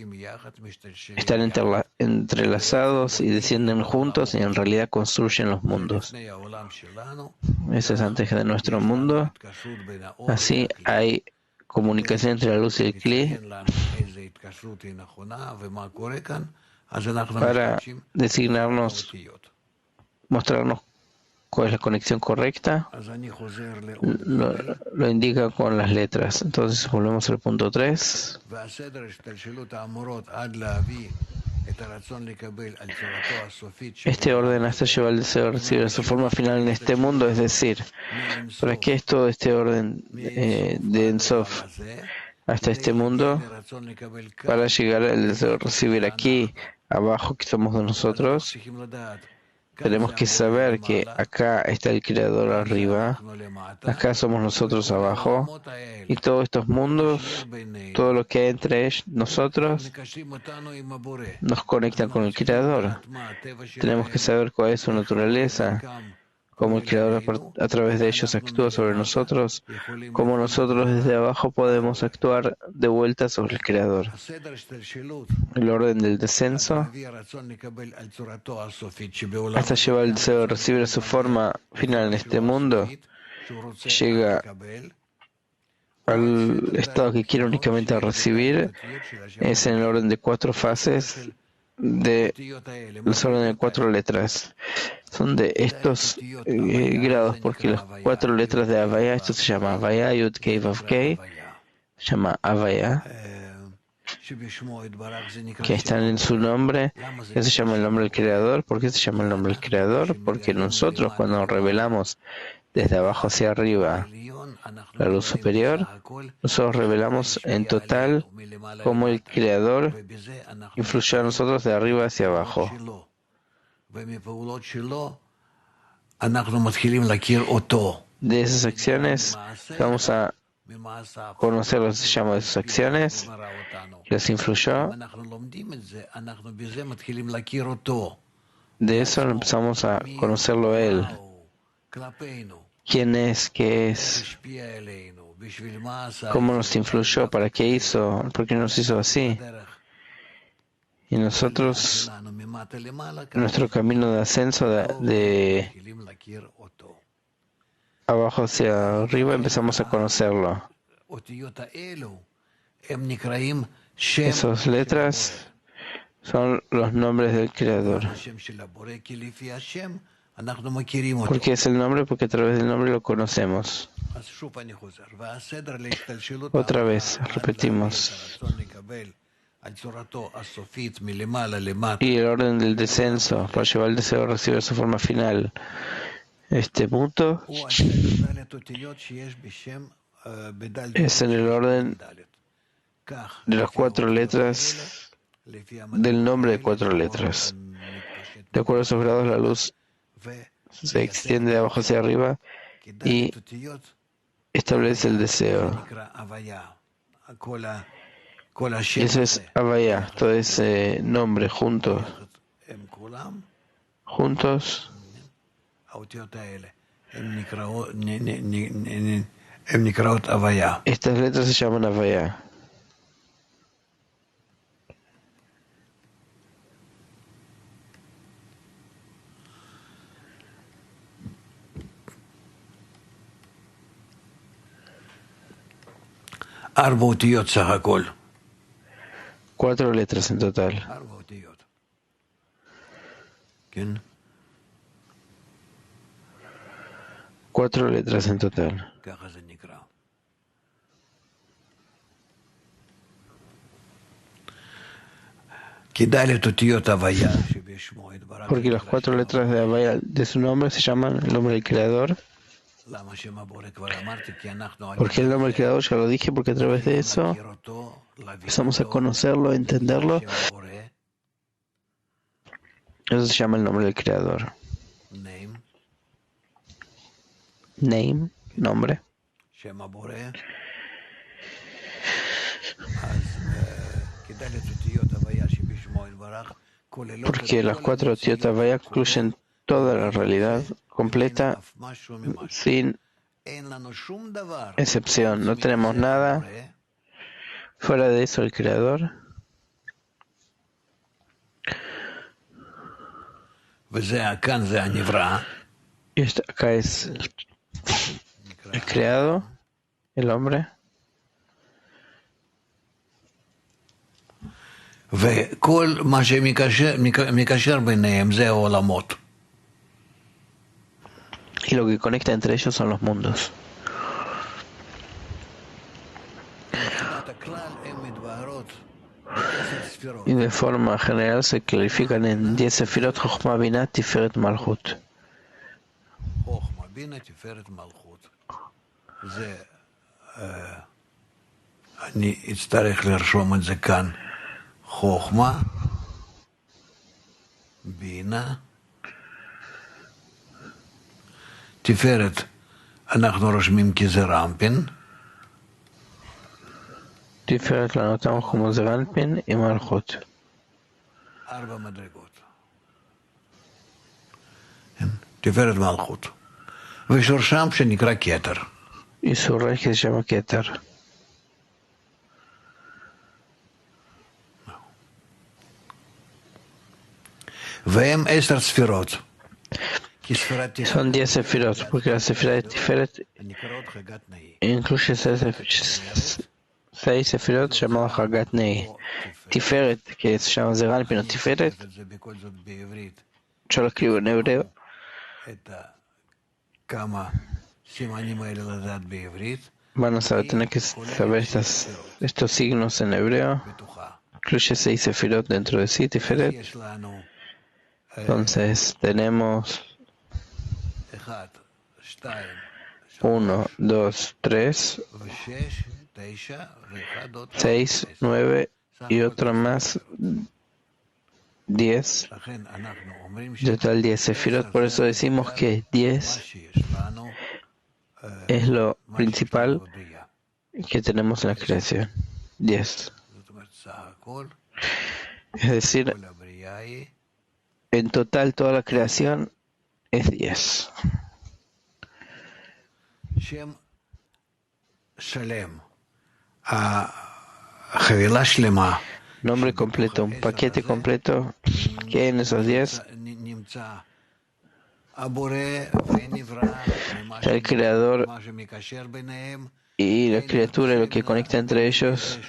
están entrelazados y descienden juntos y en realidad construyen los mundos. Eso es antes de nuestro mundo. Así hay comunicación entre la luz y el Kli para designarnos, mostrarnos cuál es la conexión correcta. Lo indica con las letras. Entonces volvemos al punto 3. Este orden hasta llevar el deseo de recibir su forma final en este mundo, es decir, ¿para qué es todo este orden de Ensof hasta este mundo? Para llegar al deseo de recibir aquí, abajo, que somos de nosotros. Tenemos que saber que acá está el Creador arriba, acá somos nosotros abajo, y todos estos mundos, todo lo que hay entre nosotros, nos conectan con el Creador. Tenemos que saber cuál es su naturaleza, cómo el Creador a través de ellos actúa sobre nosotros, cómo nosotros desde abajo podemos actuar de vuelta sobre el Creador. El orden del descenso hasta llevar el deseo de recibir su forma final en este mundo, llega al estado que quiere únicamente recibir, es en el orden de 4 fases de los orden de 4 letras. Son de estos grados, porque las 4 letras de Havaya, esto se llama Havaya, Yud Kei Vav Kei, se llama Havaya, que están en su nombre, que se llama el nombre del Creador. ¿Por qué se llama el nombre del Creador? Porque nosotros, cuando revelamos desde abajo hacia arriba la luz superior, nosotros revelamos en total cómo el Creador influyó a nosotros de arriba hacia abajo. De esas acciones vamos a conocer lo que se llama de sus acciones, que les influyó. De eso empezamos a conocerlo a Él. ¿Quién es? ¿Qué es? ¿Cómo nos influyó? ¿Para qué hizo? ¿Por qué nos hizo así? Y nosotros, nuestro camino de ascenso de abajo hacia arriba, empezamos a conocerlo. Esas letras son los nombres del Creador. ¿Por qué es el nombre? Porque a través del nombre lo conocemos. Otra vez, repetimos. Y el orden del descenso, para llevar el deseo a recibir su forma final. Este punto es en el orden de las 4 letras del nombre de 4 letras. De acuerdo a esos grados, la luz se extiende de abajo hacia arriba y establece el deseo. Y eso es Havaya, todo ese nombre juntos. Estas letras se llaman Havaya. Cuatro letras en total. Cuatro letras en total. Porque las 4 letras de Havaya de su nombre se llaman el nombre del Creador. Porque el nombre del Creador, ya lo dije, porque a través de eso empezamos a conocerlo, a entenderlo. Eso se llama el nombre del Creador. Name, nombre. Porque las 4 Otiot Havaya incluyen toda la realidad completa sin excepción. No tenemos nada fuera de eso, el Creador. Y acá es el creado, el hombre. Y lo que conecta entre ellos son los mundos. Y de forma general se clarifican en 10 sefirot, Chochma, Binah, Tiferet, Malchut. אני אצטרך לרשום את זה כאן. חוכמה, בינה, תפארת, אנחנו רושמים כי זה רמפין. תפארת לא נותן כמו זה רמפין עם מלכות. 4 מדרגות. תפארת מלכות. ושורשם שנקרא כתר. יסורי שזה שם כתר. והם 10 ספירות. Son 10 sefirot, porque la sefira de Tiferet incluye 6 sefirot llamadas Hagat Nei. Tiferet, que se llama Zeran, pero Tiferet, yo lo escribo en hebreo. Van a saber, tener que saber estos signos en hebreo. Incluye 6 sefirot dentro de sí, Tiferet. Entonces tenemos 1, 2, 3, 6, 9 y otro más 10. Total 10 sefirot, por eso decimos que 10 es lo principal que tenemos en la creación. 10. Es decir, en total toda la creación es 10. Nombre completo, un paquete completo que hay en esos 10. El creador y la criatura, lo que conecta entre ellos,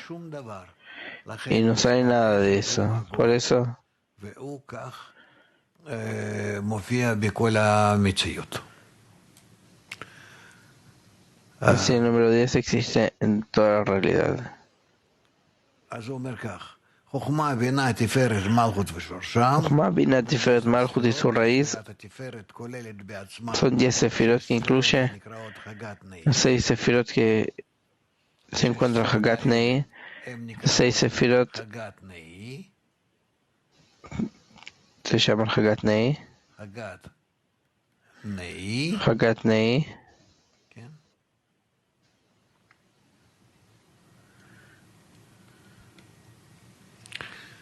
y no sale nada de eso. Por eso así el número 10 existe en toda la realidad. Chochma, Binah, Tiferet, Malchut y su raíz son 10 sefirot que incluye 6 sefirot que se encuentran en Hagat Nei, 6 sefirot se llaman Hagat Nei. Hagat Nei.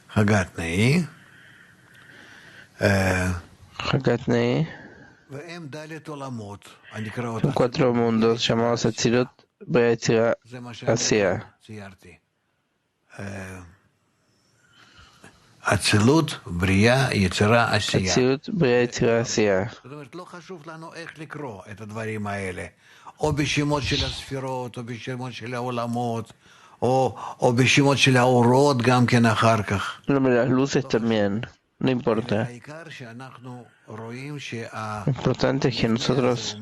Hagat Nei. Hagat Nei. Son 4 mundos llamados Atzilut, Bria, Yetzirah, Asiya. אצילות, בריאה, יצירה, עשייה. אצילות, בריאה, יצירה, עשייה. זאת אומרת, לא חשוב לנו איך לקרוא את הדברים האלה. או בשמות של הספירות, או בשמות של העולמות, או בשמות של האורות גם כן אחר כך. Las luces también, no importa. העיקר שאנחנו רואים Lo importante es que nosotros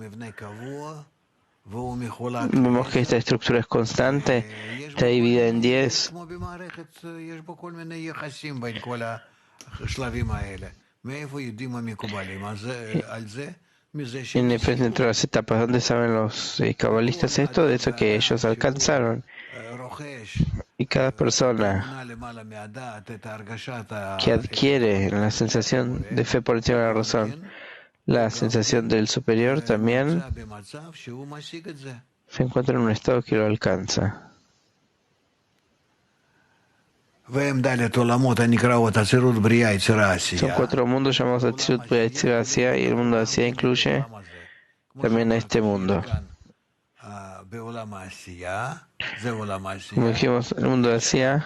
vemos que esta estructura es constante, está dividida en 10. En diferentes entre las etapas, ¿dónde saben los cabalistas esto? De eso que ellos alcanzaron. Y cada persona que adquiere la sensación de fe por encima de la razón, la sensación del superior también se encuentra en un estado que lo alcanza. Son 4 mundos llamados Atzirut, Bria, Yetzirah, Asiya, y el mundo de Asiya incluye también a este mundo. Como dijimos, el mundo de Asiya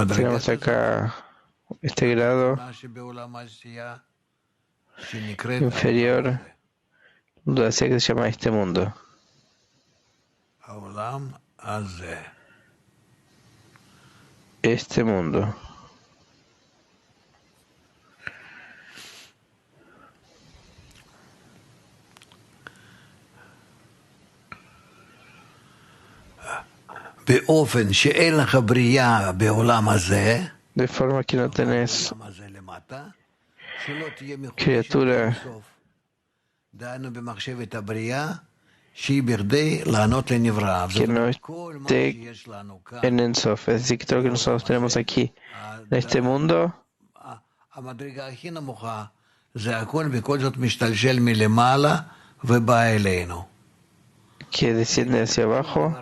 tenemos acá este grado inferior, mundo de Asiya, que se llama este mundo. Este mundo. De forma que no tenés criatura que no esté en Ein Sof, es decir, que todo lo que nosotros tenemos aquí en este mundo que desciende hacia abajo,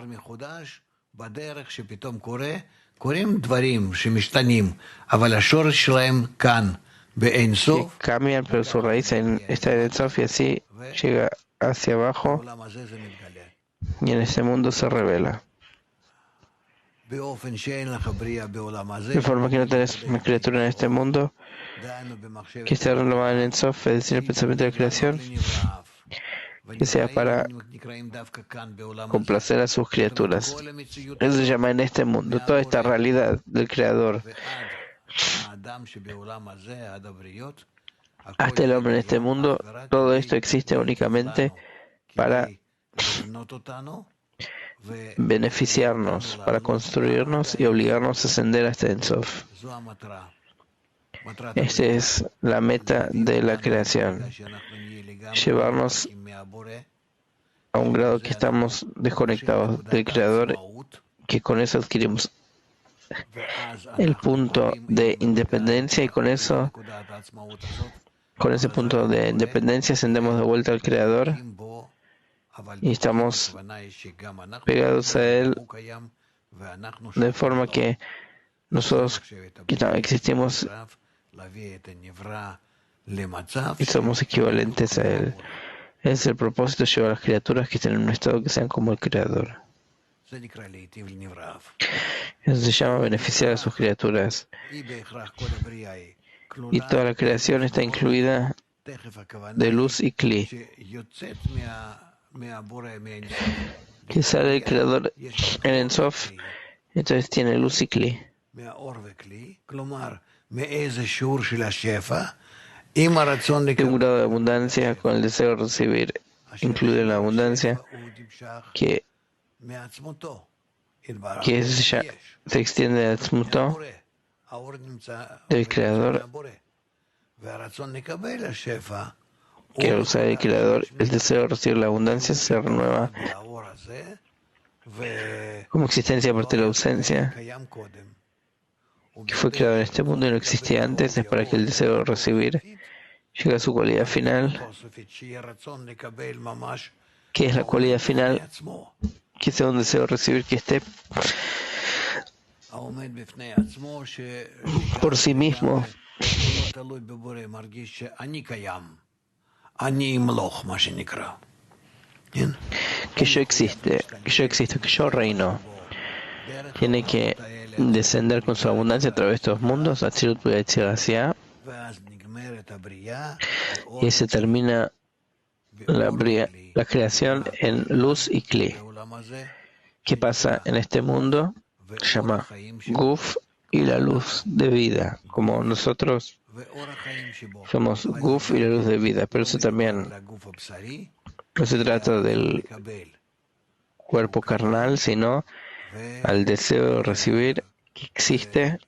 que cambian, pero su raíz está en Ein Sof y así llega hacia abajo y en este mundo se revela. De forma que no tenés una criatura en este mundo que esté renovada en Ein Sof, es decir, el pensamiento de la creación, que sea para complacer a sus criaturas. Eso se llama en este mundo, toda esta realidad del Creador. Hasta el hombre en este mundo, todo esto existe únicamente para beneficiarnos, para construirnos y obligarnos a ascender hasta Ein Sof. Esta es la meta de la creación, llevarnos a un grado que estamos desconectados del Creador, que con eso adquirimos el punto de independencia y con ese punto de independencia ascendemos de vuelta al Creador y estamos pegados a Él de forma que nosotros existimos y somos equivalentes a Él. Es el propósito, llevar a las criaturas que estén en un estado que sean como el Creador. Eso se llama beneficiar a sus criaturas. Y toda la creación está incluida de luz y Kli, que sale del Creador en Ein Sof, entonces tiene luz y Kli. Un grado de abundancia con el deseo de recibir, incluye la abundancia que se extiende de Atzmuto, del Creador, que al usar el Creador, el deseo de recibir la abundancia se renueva como existencia a partir de la ausencia, que fue creado en este mundo y no existía antes, es para que el deseo de recibir llegue a su cualidad final, que es la cualidad final, que sea un deseo de recibir que esté por sí mismo, que yo existo, que yo reino. Tiene que descender con su abundancia a través de estos mundos, Atzirut, Bria, Yetzirah, Asiya, y se termina la creación en luz y Kli. ¿Qué pasa en este mundo? Se llama Guf y la luz de vida, como nosotros somos Guf y la luz de vida, pero eso también no se trata del cuerpo carnal, sino al deseo de recibir que existe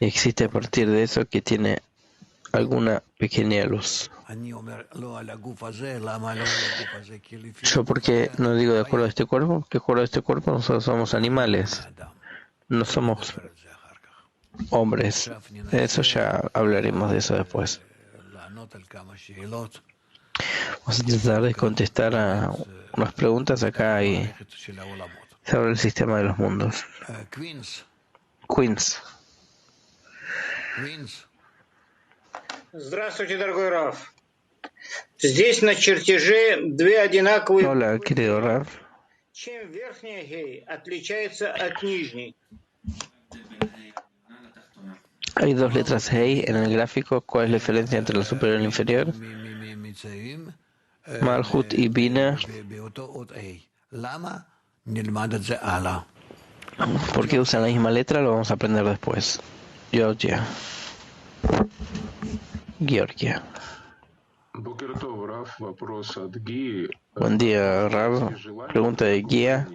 y existe a partir de eso que tiene alguna pequeña luz. Yo, porque no digo de acuerdo a este cuerpo, porque de acuerdo a este cuerpo nosotros somos animales, no somos hombres. De eso ya hablaremos de eso después. Vamos a tratar de contestar a unas preguntas acá y sobre el sistema de los mundos. Queens. Здравствуйте, дорогой Раф. Здесь на чертеже две одинаковые... Hola, querido Raf. Чем верхняя гей отличается от нижней? Hay dos letras Hei en el gráfico. ¿Cuál es la diferencia entre la superior y la inferior? Malhut y Bina. ¿Por qué usan la misma letra? Lo vamos a aprender después. Georgia. Buen día, Rav. Pregunta de Guía.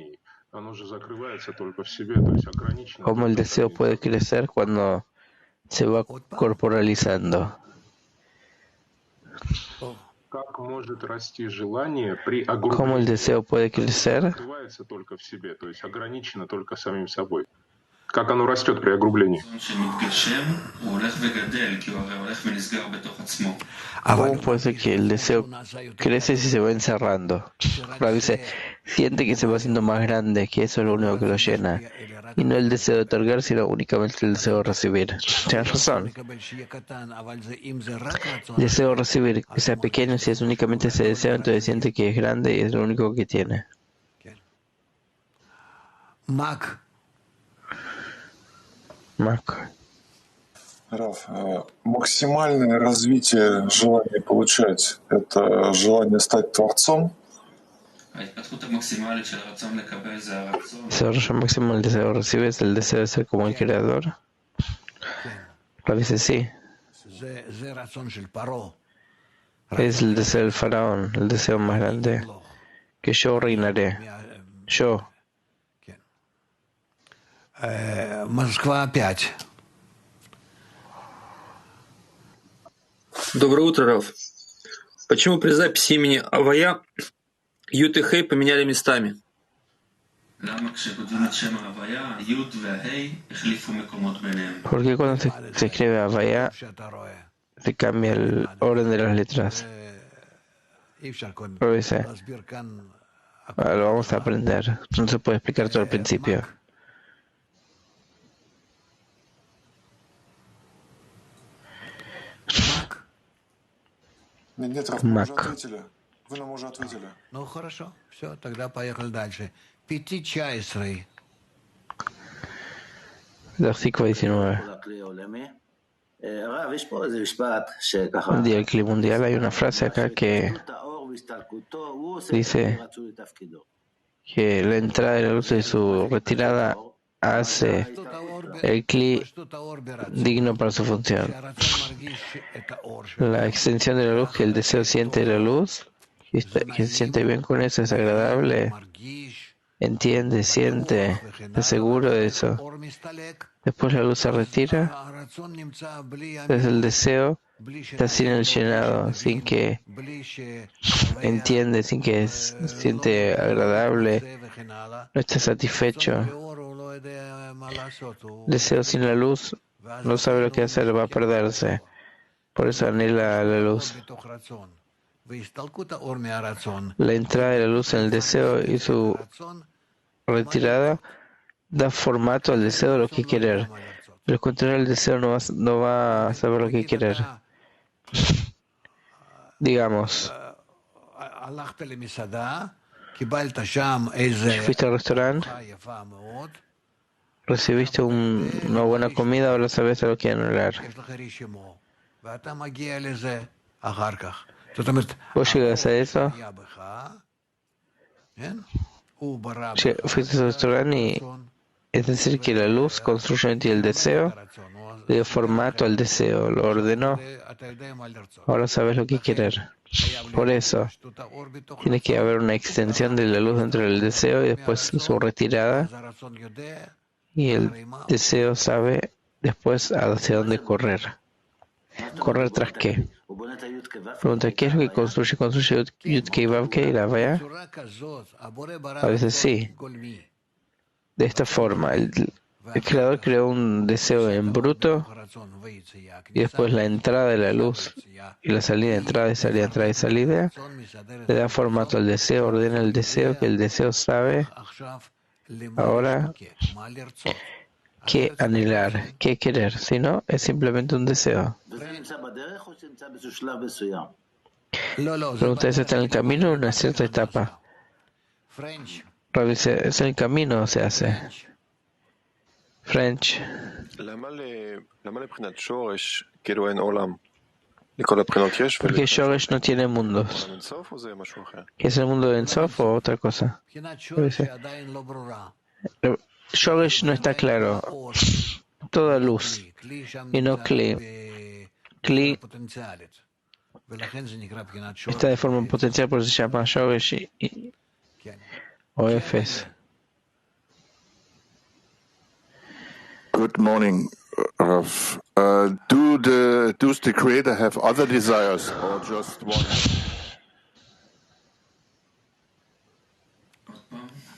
¿Cómo el deseo puede crecer cuando se va corporalizando? ¿Cómo el deseo puede crecer? ¿Cómo puede ser que el deseo crece si se va encerrando? Rav dice, siente que se va haciendo más grande, que eso es lo único que lo llena. Y no el deseo de otorgar, sino únicamente el deseo de recibir. Tienes razón. El deseo de recibir, que sea pequeño, si es únicamente ese deseo, entonces siente que es grande y es lo único que tiene. Mac. Раф, максимальное развитие желания получать – это желание стать творцом? El desarrollo máximo del deseo de recibir es el deseo de ser como el creador. A veces sí. Es el deseo del faraón, el deseo más grande, que yo reinaré. Yo. Москва 5. Доброе утро, Раф. Почему при записи имени Авая Ют и Хей поменяли местами? ¿Por qué cuando se escribe Avaya se cambia el orden de las letras? Lo dice. Lo vamos a aprender. No se puede explicar todo al principio. Mac. Ну хорошо, все, тогда поехали дальше. 5:19. Versículo 19. Un día el clima mundial, hay una frase acá que dice que la entrada de la luz y su retirada hace el cli digno para su función. La extensión de la luz, que el deseo siente la luz, que se siente bien con eso, es agradable, entiende, siente, está seguro de eso. Después la luz se retira, entonces el deseo está sin el llenado, sin que entiende, sin que siente agradable, no está satisfecho. Deseo sin la luz no sabe lo que hacer, va a perderse. Por eso anhela la luz. La entrada de la luz en el deseo y su retirada da formato al deseo de lo que querer. De lo contrario, el deseo no va a saber lo que querer. Digamos, fuiste al restaurante, recibiste una buena comida, ahora sabes a lo que anhelar. Vos llegas a eso, fuiste al restaurante y es decir que la luz construye en ti el deseo, le dio formato al deseo, lo ordenó, ahora sabes lo que querer. Por eso, tiene que haber una extensión de la luz dentro del deseo y después su retirada, y el deseo sabe después hacia dónde correr. ¿Correr tras qué? Pregunta, ¿qué es lo que construye? ¿Construye Yud-Kei Vav-Kei, la Avaya? A veces sí. De esta forma, el El Creador creó un deseo en bruto y después la entrada de la luz y la salida, entrada y salida, entrada y salida, le da formato al deseo, ordena el deseo, que el deseo sabe ahora qué anhelar, qué querer, si no, es simplemente un deseo. Pregunta, ¿eso está en el camino o en una cierta etapa? ¿Es en el camino o se hace? French. Porque Shoresh no tiene mundos. ¿Es el mundo de Ensof o otra cosa? Shoresh no está claro. Toda luz y no Kli. Kli está de forma potencial, por eso se llama Shoresh o Efes. Good morning, Rav. Does the Creator have other desires or just one?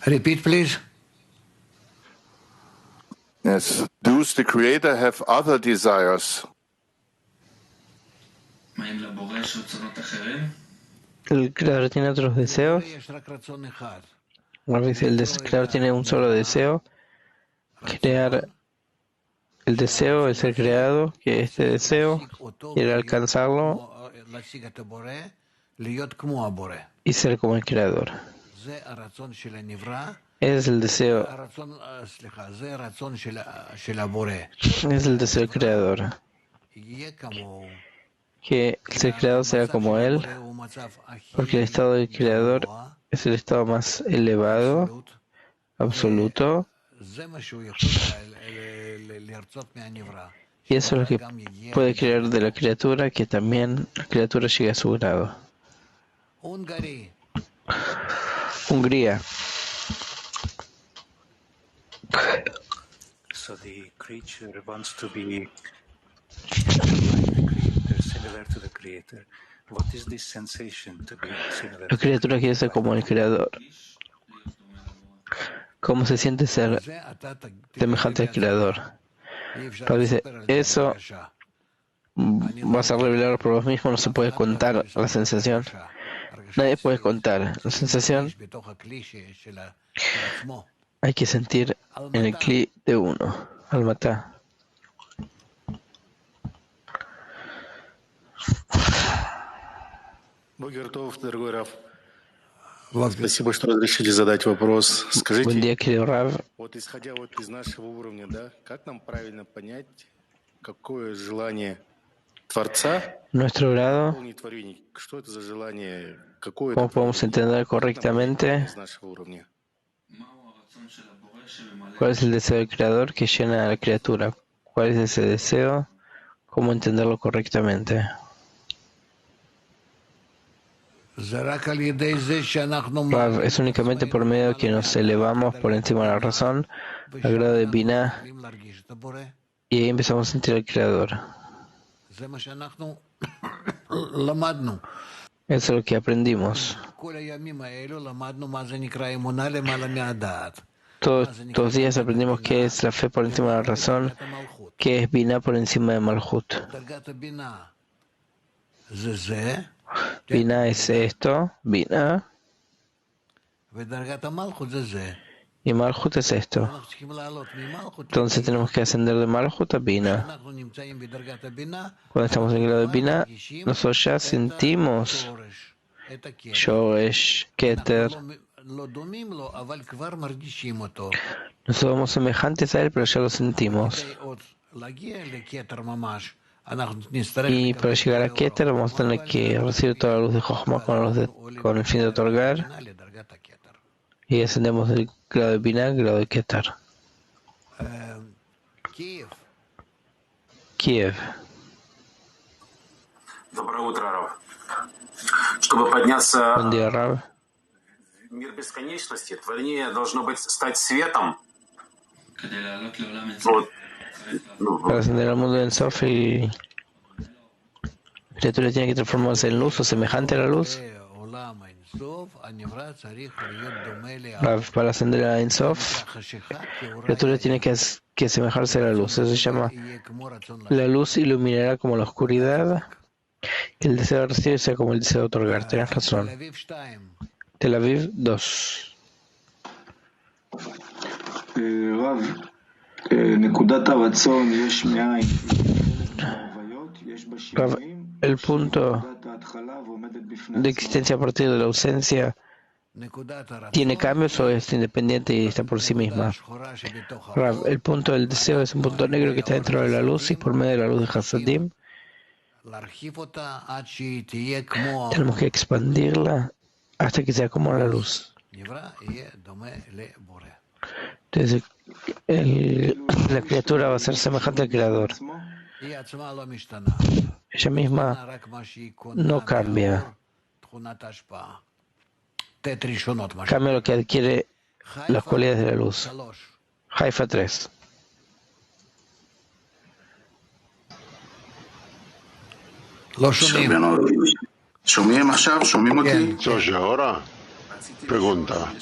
Repeat, please. Yes. Does the Creator have other desires? ¿El Creador tiene otros deseos? El Creador tiene un solo deseo: crear. El deseo es ser creado, que este deseo quiere alcanzarlo y ser como el Creador. Es el deseo. Es el deseo del Creador. Que el ser creado sea como Él, porque el estado del Creador es el estado más elevado, absoluto. Y eso es lo que puede crear de la criatura, que también la criatura llegue a su grado. Hungría. So the creature wants to be similar to the creator. What is this sensation to be similar? La criatura quiere ser como el Creador. ¿Cómo se siente ser semejante al Creador? Pablo dice, eso vas a revelar por vos mismo, no se puede contar la sensación. Nadie puede contar la sensación. Hay que sentir en el Kli de uno, al matá. Спасибо, что разрешили задать вопрос. Скажите, Buen día, querido Rav. вот исходя вот из нашего уровня, да, как нам правильно понять, какое желание Творца Nuestro grado, выполнить творение? Что это за желание? Какое ¿cómo это podemos entender correctamente из нашего уровня? cuál es el deseo del Creador que llena a la criatura? ¿Cuál es ese deseo? ¿Cómo entenderlo correctamente? Rav, es únicamente por medio de que nos elevamos por encima de la razón al grado de Binah y ahí empezamos a sentir al Creador. Eso es lo que aprendimos. Todos los días aprendimos qué es la fe por encima de la razón, qué es Binah por encima de Malhut. Binah es esto, Binah, y Malhut es esto. Entonces tenemos que ascender de Malhut a Binah. Cuando estamos en el grado de Binah, nosotros ya sentimos Shoresh, Keter. Nosotros somos semejantes a él, pero ya lo sentimos. Y para llegar a Keter vamos a tener que recibir toda la luz de Jochma con el fin de otorgar. Y ascendemos del grado de Binah al grado de Keter. Kiev. Доброе утро, Рав. Чтобы подняться Buen día, Rav. в мир бесконечности, творение должно быть стать светом. Вот. Para ascender al mundo del Sof, y la criatura tiene que transformarse en luz o semejante a la luz. Rav, para ascender a Ein Sof, la criatura tiene que asemejarse a la luz. Eso se llama la luz iluminará como la oscuridad. El deseo de recibir sea como el deseo de otorgar. Tienes razón. Tel Aviv 2. Rav, Rav, el punto de existencia a partir de la ausencia tiene cambios o es independiente y está por sí misma. Rav, el punto del deseo es un punto negro que está dentro de la luz y por medio de la luz de Hasadim tenemos que expandirla hasta que sea como la luz. Entonces, la criatura va a ser semejante al Creador. Ella misma no cambia. Cambia lo que adquiere las cualidades de la luz. Haifa 3. ¿Se oye ahora? Pregunta.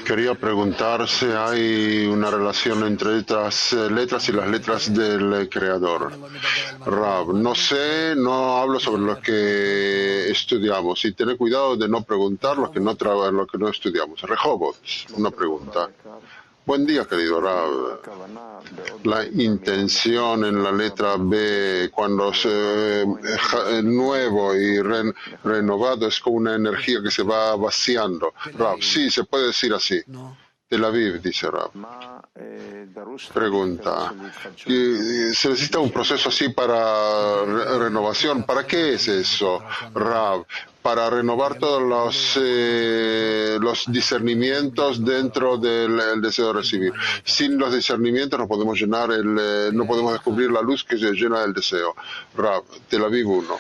Quería preguntar si hay una relación entre estas letras y las letras del Creador. Rav, no sé, no hablo sobre lo que estudiamos y tener cuidado de no preguntar lo que no estudiamos. Rehovot, una pregunta. Buen día, querido Rav. La intención en la letra B, cuando nuevo y renovado, es como una energía que se va vaciando. Rav, sí, se puede decir así. Tel Aviv, dice Rav. Pregunta. ¿Se necesita un proceso así para renovación? ¿Para qué es eso, Rav? Para renovar todos los discernimientos dentro del deseo de recibir. Sin los discernimientos no podemos no podemos descubrir la luz que se llena del deseo. Rav, Tel Aviv 1.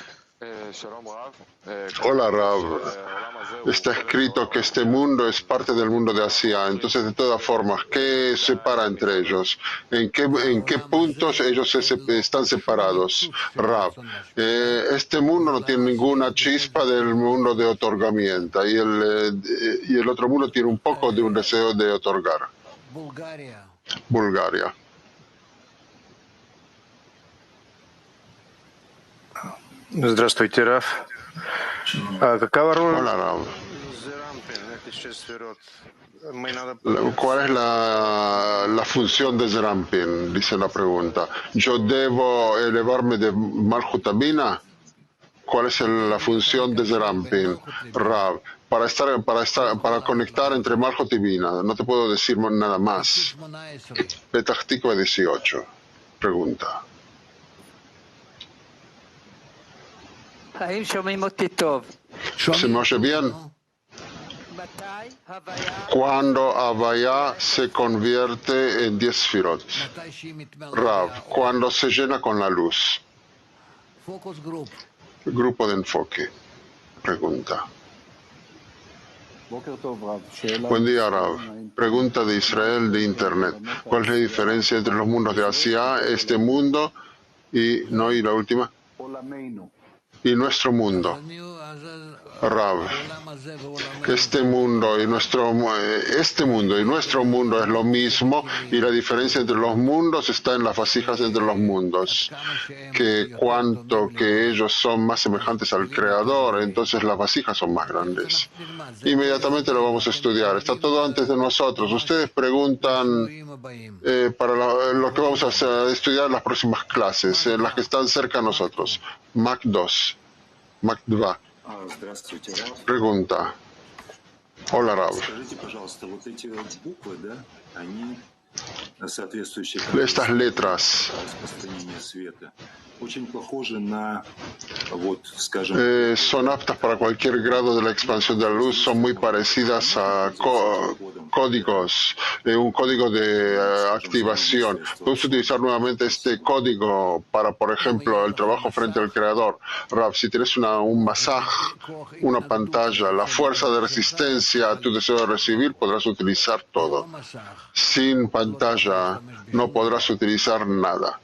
Hola, Rav. Está escrito que este mundo es parte del mundo de Asia. Entonces, de todas formas, ¿qué separa entre ellos? ¿En qué puntos ellos están separados? Rav, este mundo no tiene ninguna chispa del mundo de otorgamiento y el otro mundo tiene un poco de un deseo de otorgar. Bulgaria. Здравствуйте, Раф. Hola, Rav. ¿Cuál es la función de Zerampin? Dice la pregunta. ¿Yo debo elevarme de Malchut Bina? ¿Cuál es la función de Zerampin? Rav, para conectar entre Malchut y Bina. No te puedo decir nada más. Petach Tikva 18. Pregunta. ¿Se me oye bien? Cuando Havaya se convierte en 10 Sfirot. Rav, cuando se llena con la luz. Grupo de enfoque. Pregunta. Buen día, Rav. Pregunta de Israel de Internet. ¿Cuál es la diferencia entre los mundos de Asia, este mundo y la última? Y nuestro mundo. Rav, este mundo y nuestro mundo es lo mismo y la diferencia entre los mundos está en las vasijas entre los mundos. Que cuanto que ellos son más semejantes al Creador, entonces las vasijas son más grandes. Inmediatamente lo vamos a estudiar. Está todo antes de nosotros. Ustedes preguntan para lo que vamos a estudiar en las próximas clases, en las que están cerca de nosotros. Mac 2. Mac 2. Pregunta. Hola, Rav. Estas letras son aptas para cualquier grado de la expansión de la luz, son muy parecidas a códigos, un código de activación. Podemos utilizar nuevamente este código para, por ejemplo, el trabajo frente al Creador. Rav, si tienes un masaj, una pantalla, la fuerza de resistencia a tu deseo de recibir, podrás utilizar todo. Sin pantalla no podrás utilizar nada,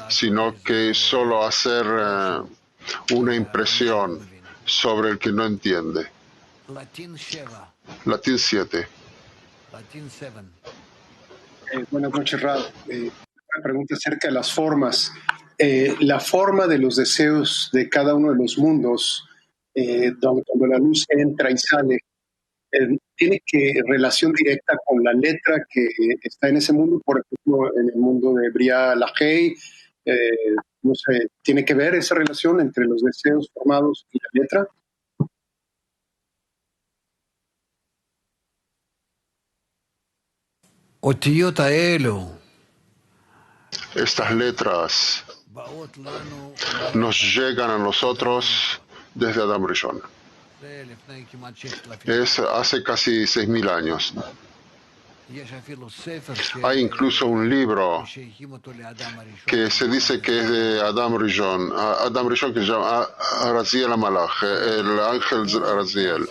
sino que solo hacer una impresión sobre el que no entiende. Latín 7. Buenas noches, Rab. Una pregunta acerca de las formas. La forma de los deseos de cada uno de los mundos, cuando la luz entra y sale, ¿tiene relación directa con la letra que está en ese mundo? Por ejemplo, en el mundo de Bria Lahey, no sé, ¿tiene que ver esa relación entre los deseos formados y la letra? Estas letras nos llegan a nosotros desde Adam Rishon. Es hace casi 6.000 años. Hay incluso un libro que se dice que es de Adam Rishon, que se llama Raziel HaMalach, el ángel Raziel.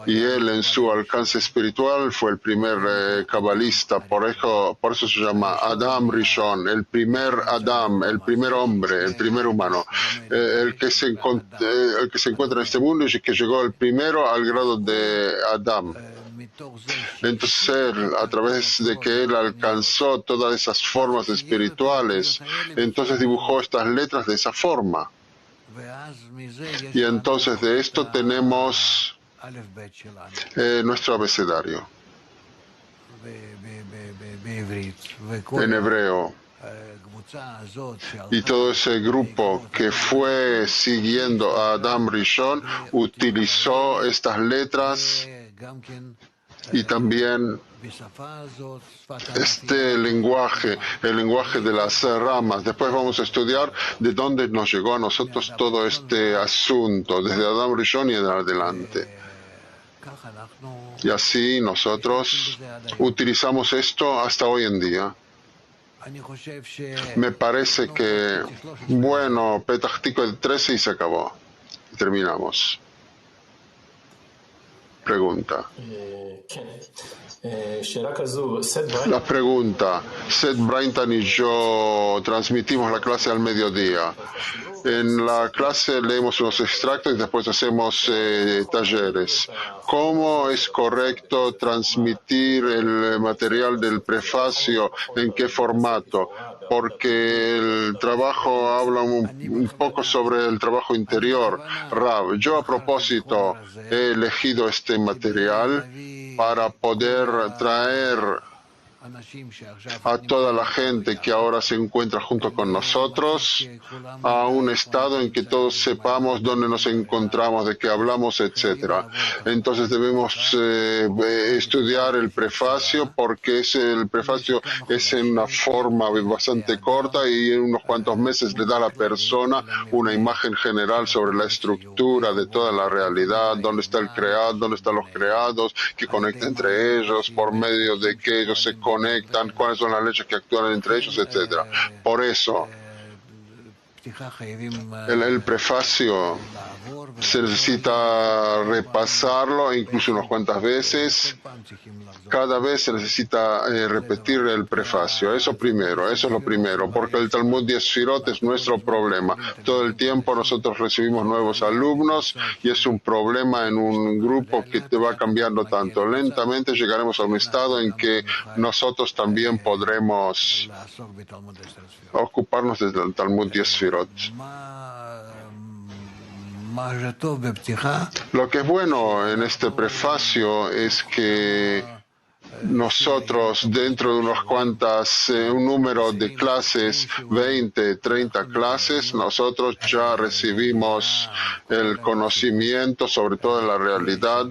Y él en su alcance espiritual fue el primer cabalista, por eso se llama Adam Rishon, el primer Adam, el primer hombre, el primer humano, el que se encuentra en este mundo y que llegó el primero al grado de Adam. Entonces él, a través de que él alcanzó todas esas formas espirituales, entonces dibujó estas letras de esa forma. Y entonces de esto tenemos nuestro abecedario en hebreo. Y todo ese grupo que fue siguiendo a Adam Rishon utilizó estas letras y también este lenguaje, el lenguaje de las ramas. Después vamos a estudiar de dónde nos llegó a nosotros todo este asunto, desde Adam Rishon y en adelante. Y así nosotros utilizamos esto hasta hoy en día. Me parece que, bueno, Petach Tikva 13 y se acabó. Terminamos. Pregunta. La pregunta. Seth Braintan y yo transmitimos la clase al mediodía. En la clase leemos unos extractos y después hacemos talleres. ¿Cómo es correcto transmitir el material del prefacio? ¿En qué formato? Porque el trabajo habla un poco sobre el trabajo interior. Rav, yo a propósito he elegido este material para poder traer a toda la gente que ahora se encuentra junto con nosotros a un estado en que todos sepamos dónde nos encontramos, de qué hablamos, etc. Entonces debemos estudiar el prefacio porque el prefacio es en una forma bastante corta y en unos cuantos meses le da a la persona una imagen general sobre la estructura de toda la realidad, dónde está el creado, dónde están los creados, que conecta entre ellos, por medio de que ellos se conectan, cuáles son las leyes que actúan entre ellos, etc. Por eso, el prefacio se necesita repasarlo incluso unas cuantas veces. Cada vez se necesita repetir el prefacio. Eso es lo primero, porque el Talmud de Sfirot es nuestro problema. Todo el tiempo nosotros recibimos nuevos alumnos y es un problema en un grupo que te va cambiando tanto. Lentamente llegaremos a un estado en que nosotros también podremos ocuparnos del Talmud de Sfirot. Lo que es bueno en este prefacio es que nosotros dentro de unos cuantas, un número de clases, 20, 30 clases, nosotros ya recibimos el conocimiento sobre toda la realidad,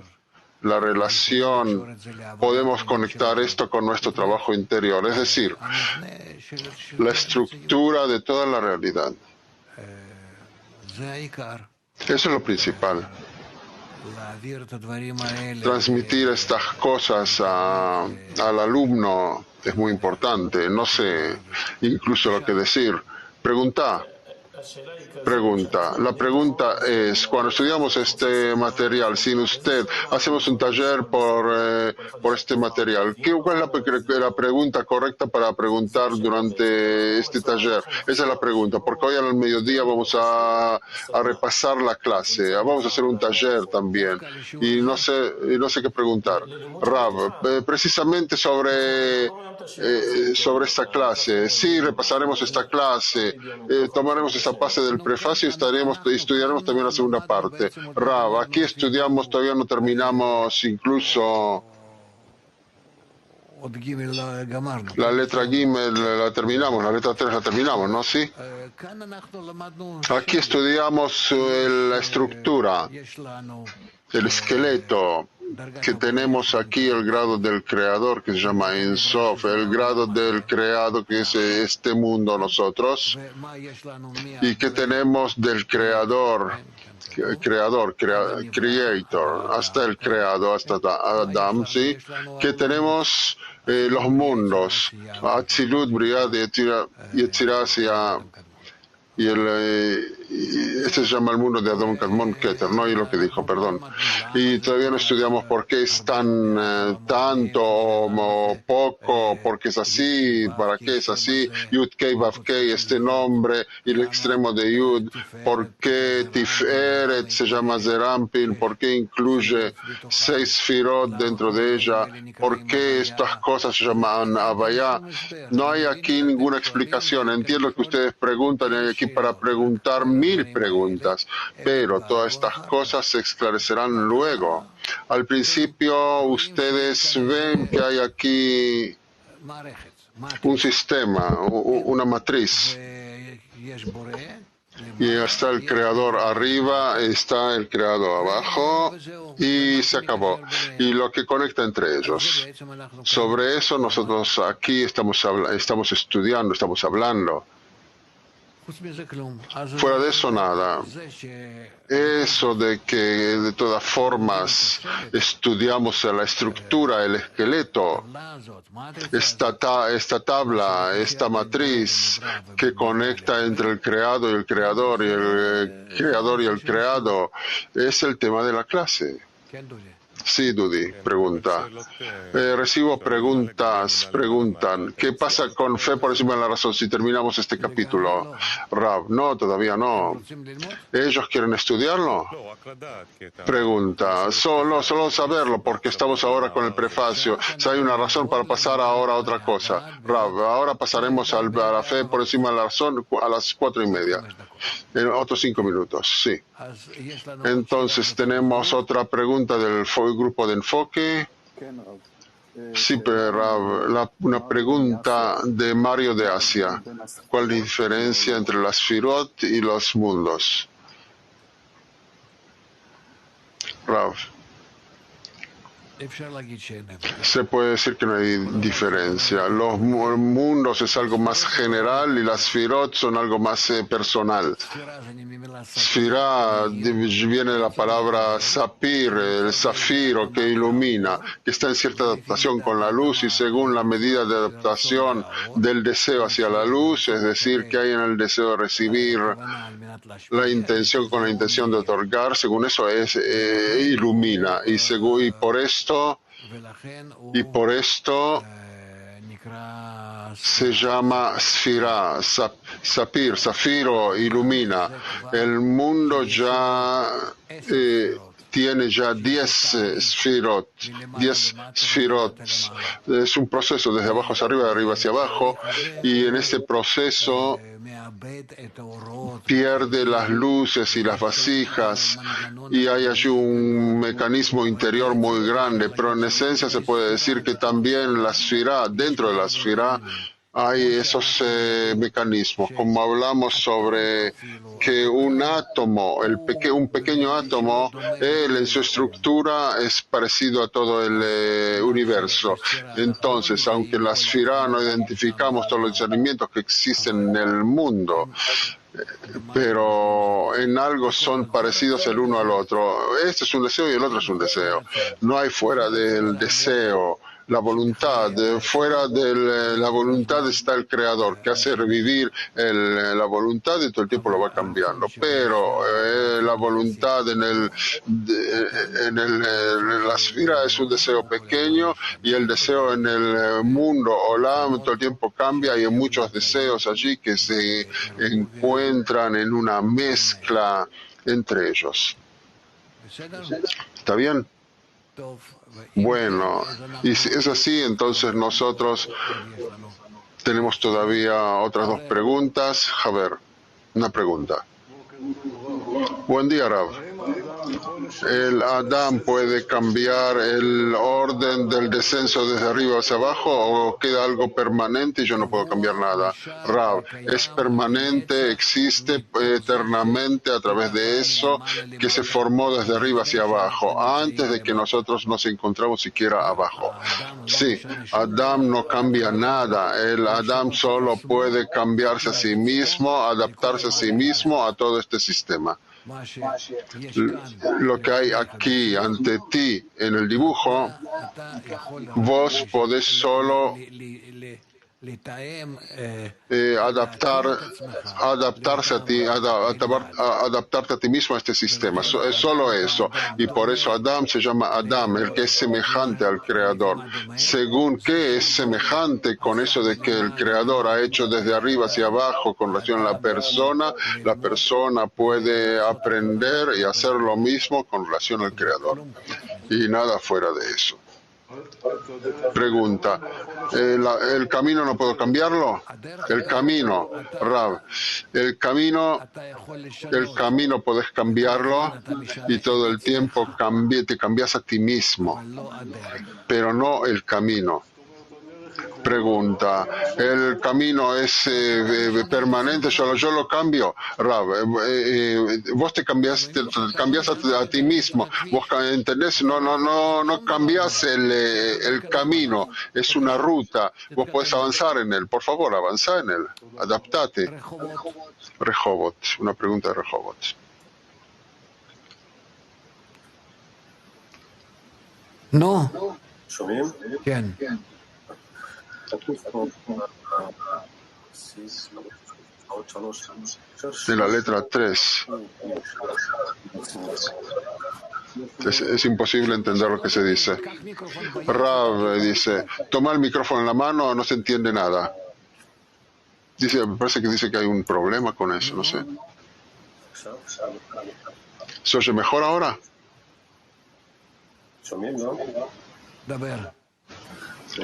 la relación, podemos conectar esto con nuestro trabajo interior, es decir, la estructura de toda la realidad. Eso es lo principal. Transmitir estas cosas al alumno es muy importante. No sé incluso lo que decir. Pregunta. Pregunta. La pregunta es, cuando estudiamos este material, sin usted, hacemos un taller por este material. ¿Cuál es la pregunta correcta para preguntar durante este taller? Esa es la pregunta, porque hoy al mediodía vamos a repasar la clase, vamos a hacer un taller también, y no sé qué preguntar. Rav, precisamente sobre esta clase. Sí, repasaremos esta clase, tomaremos esa parte del prefacio y estudiaremos también la segunda parte. Rav, aquí estudiamos, todavía no terminamos incluso la letra Gimel, la terminamos, la letra 3 la terminamos, ¿no? Sí. Aquí estudiamos la estructura, el esqueleto, que tenemos aquí el grado del creador que se llama Ein Sof, el grado del creado que es este mundo nosotros, y que tenemos del creador, creator, hasta el creado, hasta Adam, ¿sí? Que tenemos los mundos, Atzilut, Briat, Yetzirah, y este se llama el mundo de Adón Kadmon Keter, no y lo que dijo, perdón. Y todavía no estudiamos por qué es tanto o poco, por qué es así, para qué es así, Yud Kei Vav Kei, este nombre, y el extremo de Yud, por qué Tiferet se llama Zerampin, por qué incluye 6 Sfirot dentro de ella, por qué estas cosas se llaman Havaya. No hay aquí ninguna explicación. Entiendo que ustedes preguntan, hay aquí para preguntar 1000 preguntas, pero todas estas cosas se esclarecerán luego. Al principio ustedes ven que hay aquí un sistema, una matriz, y está el creador arriba, está el creador abajo, y se acabó. Y lo que conecta entre ellos. Sobre eso nosotros aquí estamos estudiando, estamos hablando. Fuera de eso nada. Eso de que de todas formas estudiamos la estructura, el esqueleto, esta tabla, esta matriz que conecta entre el creado y el creador, y el creador y el creado, es el tema de la clase. Sí, Dudi, pregunta. Recibo preguntan, ¿qué pasa con fe por encima de la razón si terminamos este capítulo? Rav, no, todavía no. ¿Ellos quieren estudiarlo? Pregunta, solo saberlo, porque estamos ahora con el prefacio. Si hay una razón para pasar ahora a otra cosa. Rav, ahora pasaremos a la fe por encima de la razón a las 4:30. En otros 5 minutos, sí. Entonces tenemos otra pregunta del grupo de enfoque. Sí, pero una pregunta de Mario de Asia. ¿Cuál es la diferencia entre las Sfirot y los mundos? Rav. Se puede decir que no hay diferencia. Los mundos es algo más general y las Sfirot son algo más personal. Sfirá viene de la palabra sapir, el zafiro que ilumina, que está en cierta adaptación con la luz y según la medida de adaptación del deseo hacia la luz, es decir, que hay en el deseo de recibir la intención con la intención de otorgar, según eso es ilumina y por esto se llama Sfirá, Sapir, Zafiro, ilumina. El mundo ya tiene ya 10 Sfirot, 10 Sfirot. Es un proceso desde abajo hacia arriba, de arriba hacia abajo, y en este proceso pierde las luces y las vasijas y hay allí un mecanismo interior muy grande, pero en esencia se puede decir que también la Sfirá, dentro de la Sfirá hay esos mecanismos, como hablamos sobre que un átomo, un pequeño átomo, en su estructura es parecido a todo el universo. Entonces, aunque en la Sfirá no identificamos todos los discernimientos que existen en el mundo, pero en algo son parecidos el uno al otro. Este es un deseo y el otro es un deseo. No hay fuera del deseo la voluntad. Fuera de la voluntad está el creador, que hace revivir la voluntad y todo el tiempo lo va cambiando. Pero la voluntad en la esfera es un deseo pequeño, y el deseo en el mundo Olam todo el tiempo cambia, y hay muchos deseos allí que se encuentran en una mezcla entre ellos. ¿Está bien? Bueno, y si es así, entonces nosotros tenemos todavía otras dos preguntas. Javier, una pregunta. Buen día, Rav. ¿El Adam puede cambiar el orden del descenso desde arriba hacia abajo, o queda algo permanente y yo no puedo cambiar nada? Rav, es permanente, existe eternamente a través de eso que se formó desde arriba hacia abajo, antes de que nosotros nos encontramos siquiera abajo. Sí, Adam no cambia nada. El Adam solo puede cambiarse a sí mismo, adaptarse a sí mismo a todo este sistema. Lo que hay aquí ante ti en el dibujo, vos podés solo adaptarte a ti mismo a este sistema. Es solo eso. Y por eso Adam se llama Adam, el que es semejante al Creador. Según que es semejante con eso de que el Creador ha hecho desde arriba hacia abajo con relación a la persona puede aprender y hacer lo mismo con relación al Creador. Y nada fuera de eso. Pregunta, ¿el camino no puedo cambiarlo? El camino, Rav, el camino podés cambiarlo, y todo el tiempo te cambias a ti mismo, pero no el camino. Pregunta, ¿el camino es permanente? Yo lo cambio, Rav. Vos te cambias a ti mismo. Vos entendés, no cambias el camino, es una ruta. Vos podés avanzar en él. Por favor, avanza en él. Adaptate. Rehovot, una pregunta de Rehovot. No. ¿Quién? De la letra 3. Es imposible entender lo que se dice. Rav dice, toma el micrófono en la mano, no se entiende nada. Me parece que dice que hay un problema con eso, no sé. ¿Se oye mejor ahora?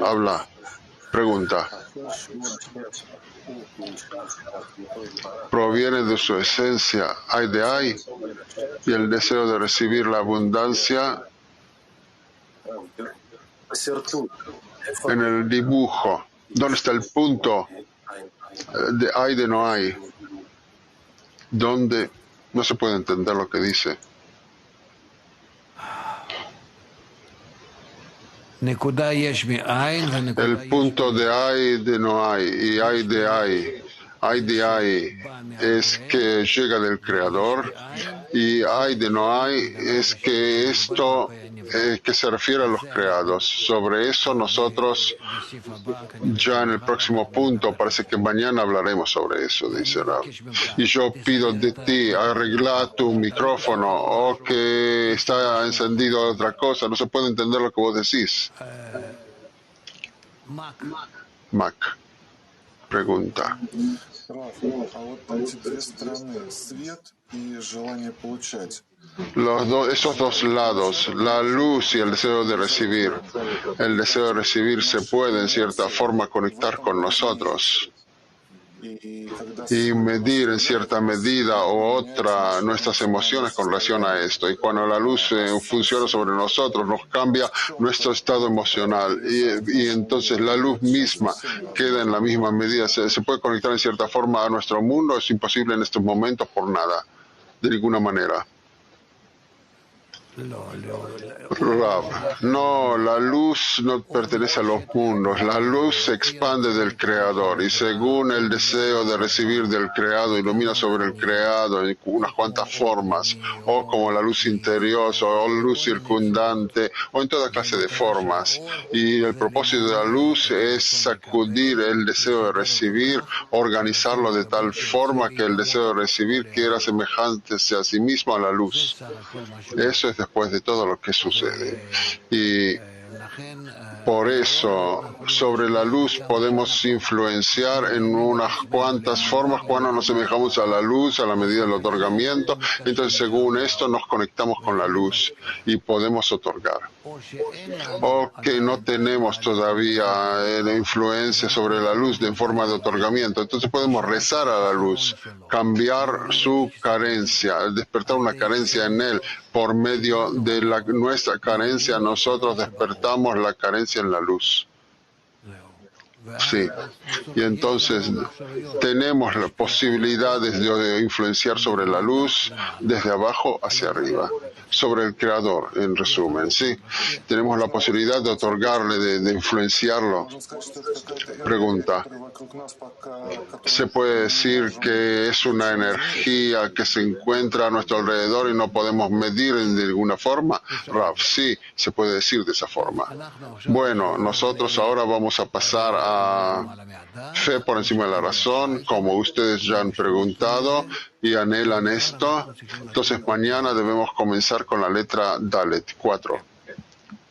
Habla. Pregunta. Proviene de su esencia, hay de ahí, y el deseo de recibir la abundancia. En el dibujo, ¿dónde está el punto de hay de no hay? ¿Dónde? No se puede entender lo que dice. El punto de hay de no hay y hay de hay. Hay de hay es que llega del Creador, y hay de no hay es que esto que se refiere a los creados. Sobre eso nosotros ya en el próximo punto, parece que mañana hablaremos sobre eso, dice Rav. Y yo pido de ti, arregla tu micrófono, o que está encendido otra cosa, no se puede entender lo que vos decís. Mac. Pregunta. Esos dos lados, la luz y el deseo de recibir. El deseo de recibir se puede en cierta forma conectar con nosotros y medir en cierta medida u otra nuestras emociones con relación a esto. Y cuando la luz funciona sobre nosotros, nos cambia nuestro estado emocional, y entonces la luz misma queda en la misma medida. Se puede conectar en cierta forma a nuestro mundo. Es imposible en estos momentos por nada, de ninguna manera. No, la luz no pertenece a los mundos. La luz se expande del Creador y según el deseo de recibir del Creado, ilumina sobre el Creado en unas cuantas formas, o como la luz interior, o luz circundante, o en toda clase de formas. Y el propósito de la luz es sacudir el deseo de recibir, organizarlo de tal forma que el deseo de recibir quiera semejarse a sí mismo a la luz. Eso es después de todo lo que sucede. Y por eso, sobre la luz podemos influenciar en unas cuantas formas cuando nos semejamos a la luz, a la medida del otorgamiento. Entonces, según esto, nos conectamos con la luz y podemos otorgar. O que no tenemos todavía influencia sobre la luz en forma de otorgamiento. Entonces podemos rezar a la luz, cambiar su carencia, despertar una carencia en él. Por medio de nuestra carencia, nosotros despertamos la carencia en la luz. Sí, y entonces tenemos las posibilidades de influenciar sobre la luz desde abajo hacia arriba, sobre el Creador, en resumen, sí. Tenemos la posibilidad de otorgarle, de influenciarlo. Pregunta. ¿Se puede decir que es una energía que se encuentra a nuestro alrededor y no podemos medir de alguna forma? Rav, sí, se puede decir de esa forma. Bueno, nosotros ahora vamos a pasar a fe por encima de la razón, como ustedes ya han preguntado y anhelan esto. Entonces mañana debemos comenzar con la letra Dalet 4.